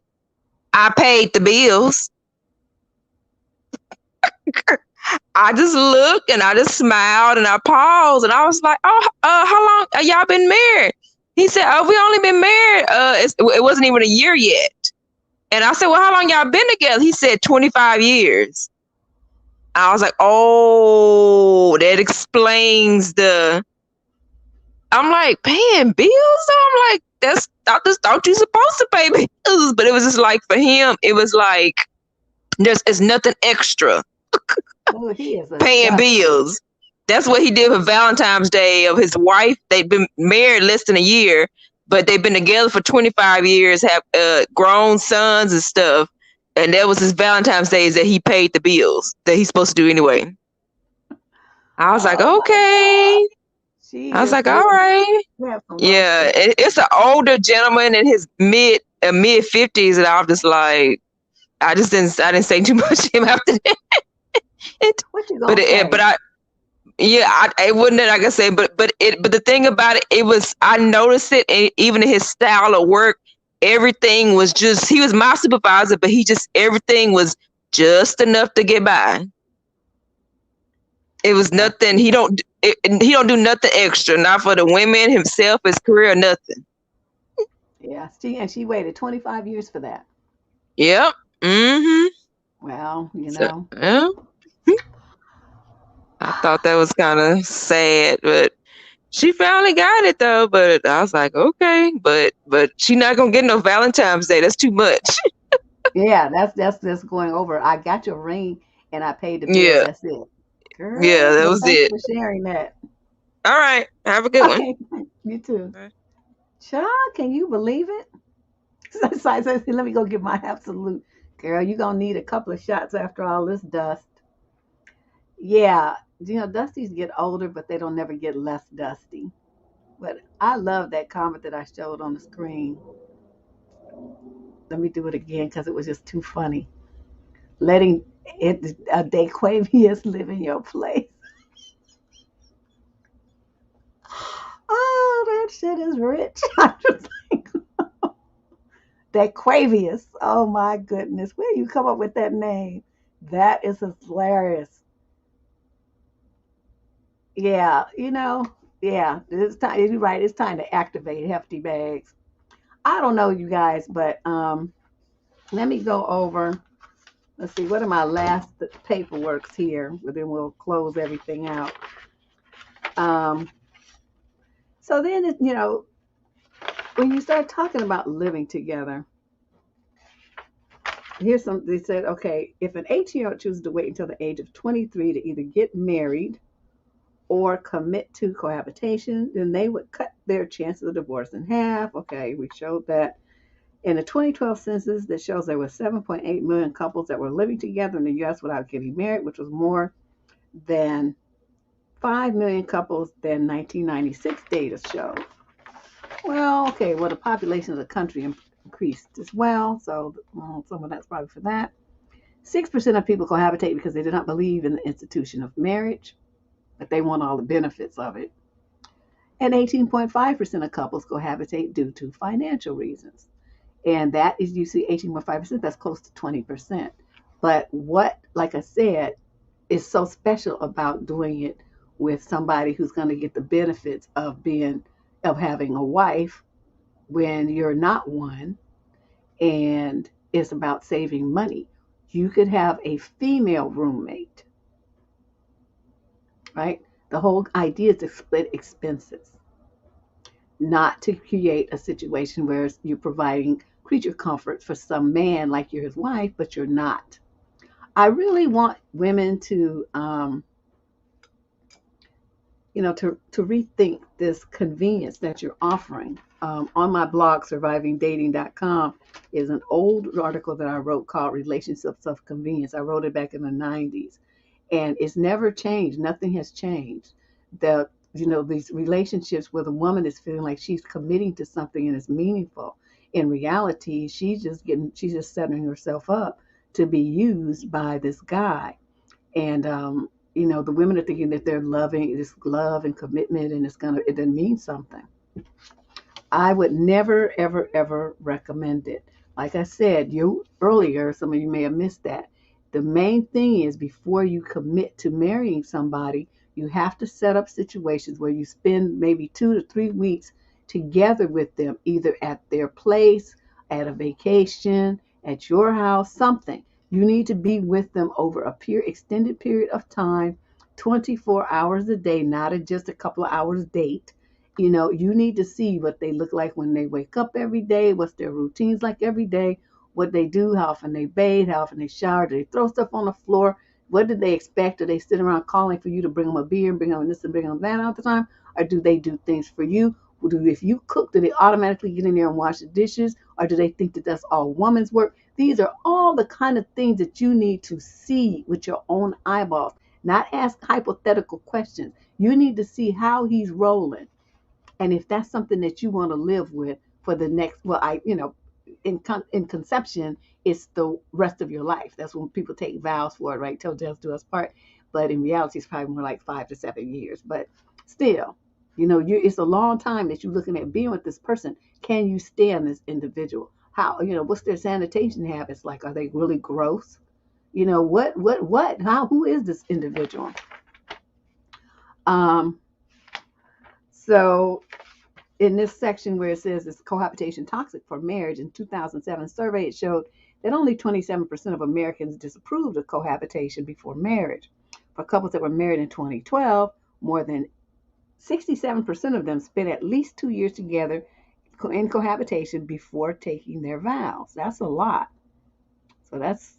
I paid the bills. I just looked and I just smiled and I paused and I was like, oh, how long have y'all been married? He said, oh, we only been married. It wasn't even a year yet. And I said, well, how long y'all been together? He said 25 years. I was like, oh, that explains I'm like, paying bills? I'm like, I just thought you supposed to pay bills. But it was just like, for him, it was like, it's nothing extra. Oh, he is Paying bills. That's what he did for Valentine's Day of his wife. They've been married less than a year, but they've been together for 25 years, have grown sons and stuff. And that was his Valentine's Days that he paid the bills that he's supposed to do anyway. I was like, okay. I was like, all right. Yeah, it's an older gentleman in his mid 50s, and I was just like, I didn't say too much to him after that. It wouldn't, like I said, but the thing about it was, I noticed it, even in his style of work, everything was just, he was my supervisor, but everything was just enough to get by. It was nothing. He don't do nothing extra, not for the women, himself, his career, nothing. Yeah, she waited 25 years for that. Yep. Mm-hmm. Well, So, yeah. I thought that was kind of sad, but she finally got it though. But I was like, okay, but she not gonna get no Valentine's Day. That's too much. Yeah, that's going over. I got your ring and I paid the bill. Yeah. That's it. Girl, yeah, that was it. Thanks for sharing that. All right, have a good one. You too. Bye. Child, can you believe it? So let me go get my absolute. Girl, you're gonna need a couple of shots after all this dust. Yeah, Dusties get older, but they don't never get less dusty. But I love that comment that I showed on the screen. Let me do it again because it was just too funny. Letting it a Daquavius live in your place. Oh, that shit is rich. I just think Daquavius. Oh my goodness, where you come up with that name? That is hilarious. Yeah, yeah, it's time. You're right. It's time to activate hefty bags. I don't know, you guys, but let me go over. Let's see, what are my last paperworks here? But then we'll close everything out. Um, so then, when you start talking about living together, here's something they said. Okay, if an 18-year-old chooses to wait until the age of 23 to either get married or commit to cohabitation, then they would cut their chances of divorce in half. Okay, we showed that. In the 2012 census, that shows there were 7.8 million couples that were living together in the U.S. without getting married, which was more than 5 million couples than 1996 data showed. Well, okay, well, the population of the country increased as well, so some of that's probably for that. 6% of people cohabitate because they do not believe in the institution of marriage, but they want all the benefits of it. And 18.5% of couples cohabitate due to financial reasons. And that is, you see, 18.5%, that's close to 20%. But what, like I said, is so special about doing it with somebody who's going to get the benefits of having a wife when you're not one, and it's about saving money. You could have a female roommate, right? The whole idea is to split expenses, not to create a situation where you're providing creature comfort for some man like you're his wife, but you're not. I really want women to, to rethink this convenience that you're offering. On my blog, survivingdating.com, is an old article that I wrote called Relationships of Convenience. I wrote it back in the 90s, and it's never changed. Nothing has changed. These relationships where the woman is feeling like she's committing to something and it's meaningful. In reality, she's just setting herself up to be used by this guy. And the women are thinking that they're loving this love and commitment, and it doesn't mean something. I would never, ever, ever recommend it. Like I said, earlier, some of you may have missed that. The main thing is, before you commit to marrying somebody, you have to set up situations where you spend maybe 2 to 3 weeks together with them, either at their place, at a vacation, at your house, something. You need to be with them over a extended period of time, 24 hours a day, not just a couple of hours date. You need to see what they look like when they wake up every day, what's their routines like every day, what they do, how often they bathe, how often they shower, do they throw stuff on the floor, what do they expect? Do they sit around calling for you to bring them a beer and bring them this and bring them that all the time? Or do they do things for you? If you cook, do they automatically get in there and wash the dishes? Or do they think that that's all woman's work? These are all the kind of things that you need to see with your own eyeballs, not ask hypothetical questions. You need to see how he's rolling. And if that's something that you want to live with for the next, well, in conception, it's the rest of your life. That's when people take vows for it, right? Till death do us part. But in reality, it's probably more like 5 to 7 years. But still, it's a long time that you're looking at being with this person. Can you stand this individual? How, what's their sanitation habits like? Are they really gross? Who is this individual? Um, so in this section where it says, is cohabitation toxic for marriage? In 2007 survey, it showed that only 27% of Americans disapproved of cohabitation before marriage. For couples that were married in 2012, more than 67% of them spent at least 2 years together in cohabitation before taking their vows. That's a lot. So that's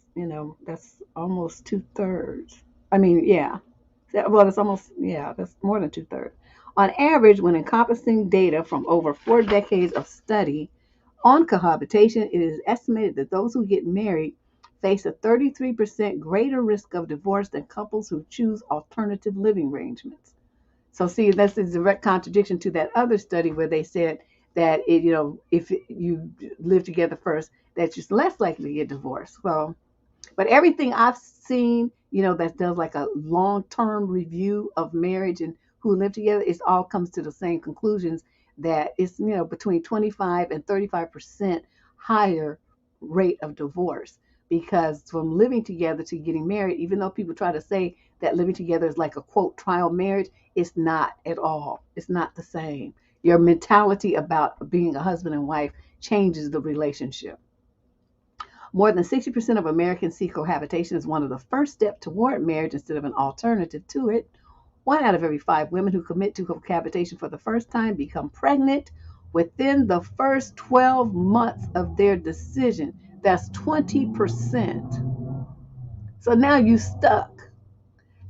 almost 2/3. I mean, yeah. Well, that's more than 2/3. On average, when encompassing data from over 4 decades of study on cohabitation, it is estimated that those who get married face a 33% greater risk of divorce than couples who choose alternative living arrangements. So see, that's a direct contradiction to that other study where they said that if you live together first, that you're less likely to get divorced. Well, but everything I've seen, that does like a long-term review of marriage and who live together, it all comes to the same conclusions that it's, between 25 and 35% higher rate of divorce. Because from living together to getting married, even though people try to say that living together is like a quote trial marriage, it's not at all. It's not the same. Your mentality about being a husband and wife changes the relationship. More than 60% of Americans see cohabitation as one of the first steps toward marriage instead of an alternative to it. 1 out of every 5 women who commit to cohabitation for the first time become pregnant within the first 12 months of their decision. That's 20%. So now you stuck.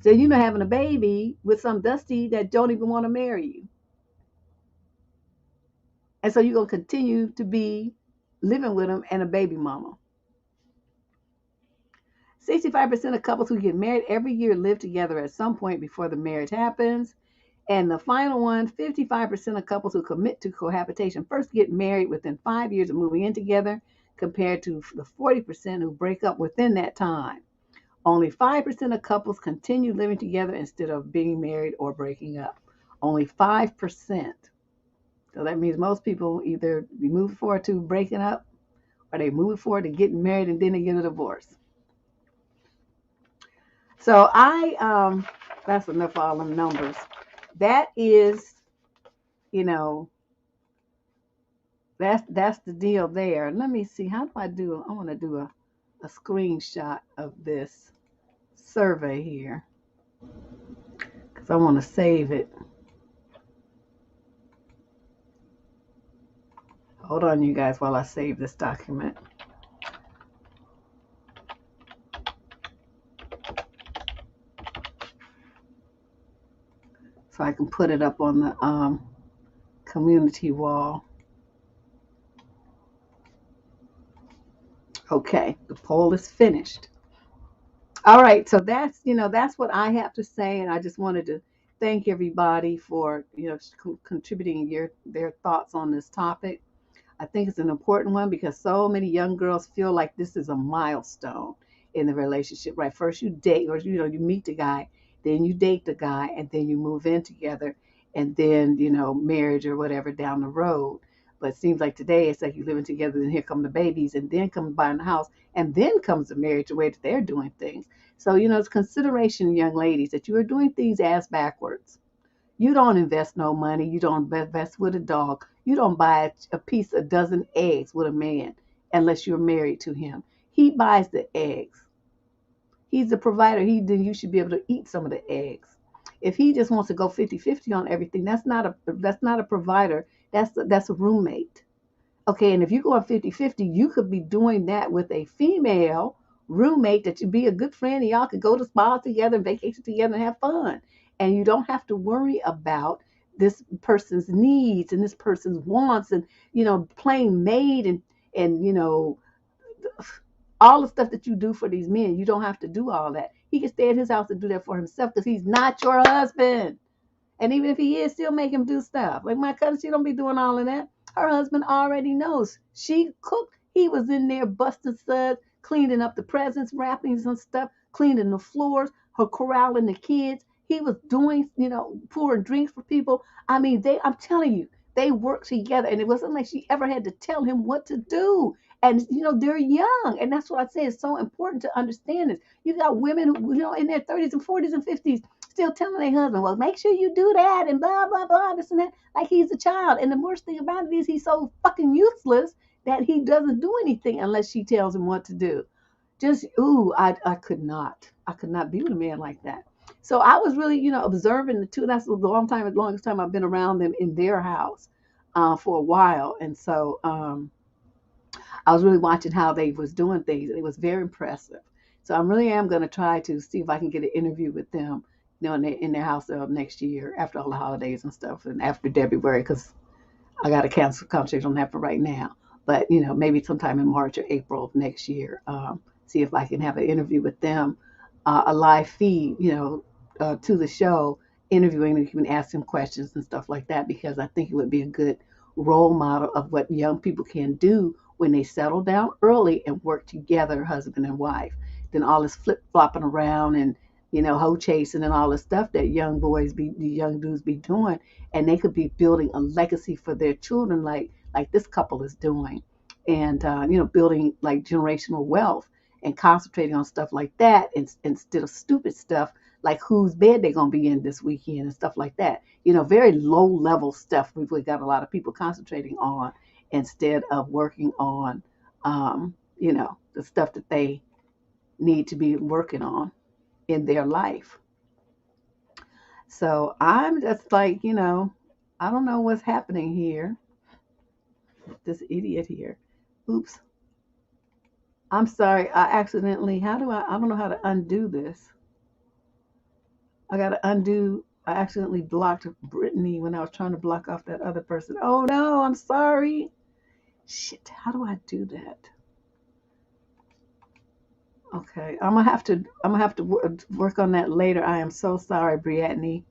So having a baby with some dusty that don't even want to marry you. And so you're going to continue to be living with them and a baby mama. 65% of couples who get married every year live together at some point before the marriage happens. And the final one, 55% of couples who commit to cohabitation first get married within 5 years of moving in together, compared to the 40% who break up within that time. Only 5% of couples continue living together instead of being married or breaking up. Only 5%. So that means most people either be moving forward to breaking up or they move forward to getting married and then they get a divorce. So that's enough of all them numbers. That is, that's the deal there. Let me see, how do I want to do a screenshot of this survey here because I want to save it. Hold on, you guys, while I save this document. So I can put it up on the community wall. Okay, the poll is finished. All right, so that's what I have to say, and I just wanted to thank everybody for contributing their thoughts on this topic. I think it's an important one because so many young girls feel like this is a milestone in the relationship, right? First you date, or you meet the guy, then you date the guy, and then you move in together, and then marriage or whatever down the road. But it seems like today it's like you're living together, and here come the babies, and then come buying the house, and then comes the marriage, the way that they're doing things. So it's consideration, young ladies, that you are doing things ass backwards. You don't invest no money. You don't invest with a dog. You don't buy a dozen eggs with a man unless you're married to him. He buys the eggs. He's the provider. Then you should be able to eat some of the eggs. If he just wants to go 50-50 on everything, that's not a provider. That's a roommate. Okay, and if you go on 50-50, you could be doing that with a female roommate that you'd be a good friend, and y'all could go to spas together and vacation together and have fun. And you don't have to worry about this person's needs and this person's wants and playing maid and all the stuff that you do for these men. You don't have to do all that. He can stay at his house and do that for himself because he's not your husband. And even if he is, still make him do stuff. Like my cousin, she don't be doing all of that. Her husband already knows. She cooked. He was in there busting suds, cleaning up the presents, wrapping some stuff, cleaning the floors, her corralling the kids. He was doing, pouring drinks for people. I mean, I'm telling you, they worked together, and it wasn't like she ever had to tell him what to do. And they're young, and that's what I say. It's so important to understand this. You got women who, in their 30s and 40s and 50s, still telling their husband, well, make sure you do that and blah, blah, blah, this and that, like he's a child. And the worst thing about it is he's so fucking useless that he doesn't do anything unless she tells him what to do. I could not be with a man like that. So I was really, observing the two. That's the longest time I've been around them in their house for a while. And so I was really watching how they was doing things. It was very impressive. So I really am going to try to see if I can get an interview with them, in their house next year after all the holidays and stuff, and after February, because I got to cancel conversation on that for right now. But maybe sometime in March or April of next year, see if I can have an interview with them, a live feed, to the show, interviewing them, even ask them questions and stuff like that, because I think it would be a good role model of what young people can do when they settle down early and work together, husband and wife. Then all this flip flopping around and hoe chasing and all the stuff that the young dudes be doing, and they could be building a legacy for their children, like this couple is doing, and building like generational wealth and concentrating on stuff like that instead of stupid stuff like whose bed they're going to be in this weekend and stuff like that. Very low level stuff we've got a lot of people concentrating on instead of working on, the stuff that they need to be working on in their life. So I'm just like, I don't know what's happening here. This idiot here. Oops. I'm sorry. I don't know how to undo this. I got to undo. I accidentally blocked Brittany when I was trying to block off that other person. Oh no, I'm sorry. Shit, how do I do that? Okay, I'm gonna have to work on that later. I am so sorry, Brittany.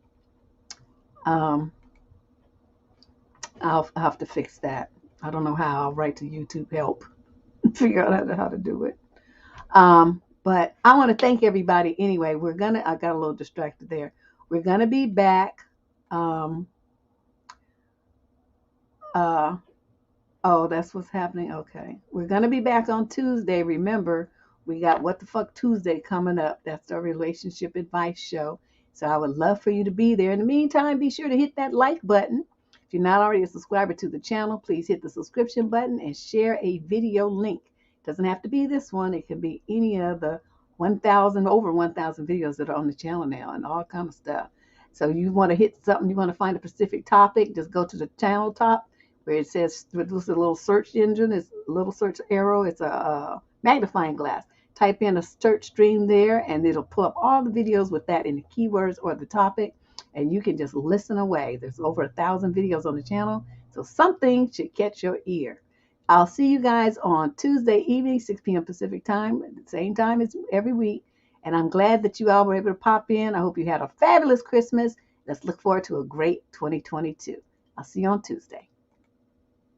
I'll have to fix that. I don't know how. I'll write to YouTube help figure out how to do it. But I want to thank everybody anyway. I got a little distracted there. We're gonna be back. Um, uh, oh, that's what's happening. Okay, we're gonna be back on Tuesday. Remember, we got What the Fuck Tuesday coming up. That's our relationship advice show. So I would love for you to be there. In the meantime, be sure to hit that like button. If you're not already a subscriber to the channel, please hit the subscription button and share a video link. It doesn't have to be this one. It can be any of the over 1,000 videos that are on the channel now and all kind of stuff. So you want to hit something, you want to find a specific topic, just go to the channel top where it says, this is a little search engine, it's a little search arrow, it's a magnifying glass. Type in a search stream there and it'll pull up all the videos with that in the keywords or the topic, and you can just listen away. There's over 1,000 videos on the channel, so something should catch your ear. I'll see you guys on Tuesday evening, 6 p.m. Pacific time, at the same time as every week. And I'm glad that you all were able to pop in. I hope you had a fabulous Christmas. Let's look forward to a great 2022. I'll see you on Tuesday.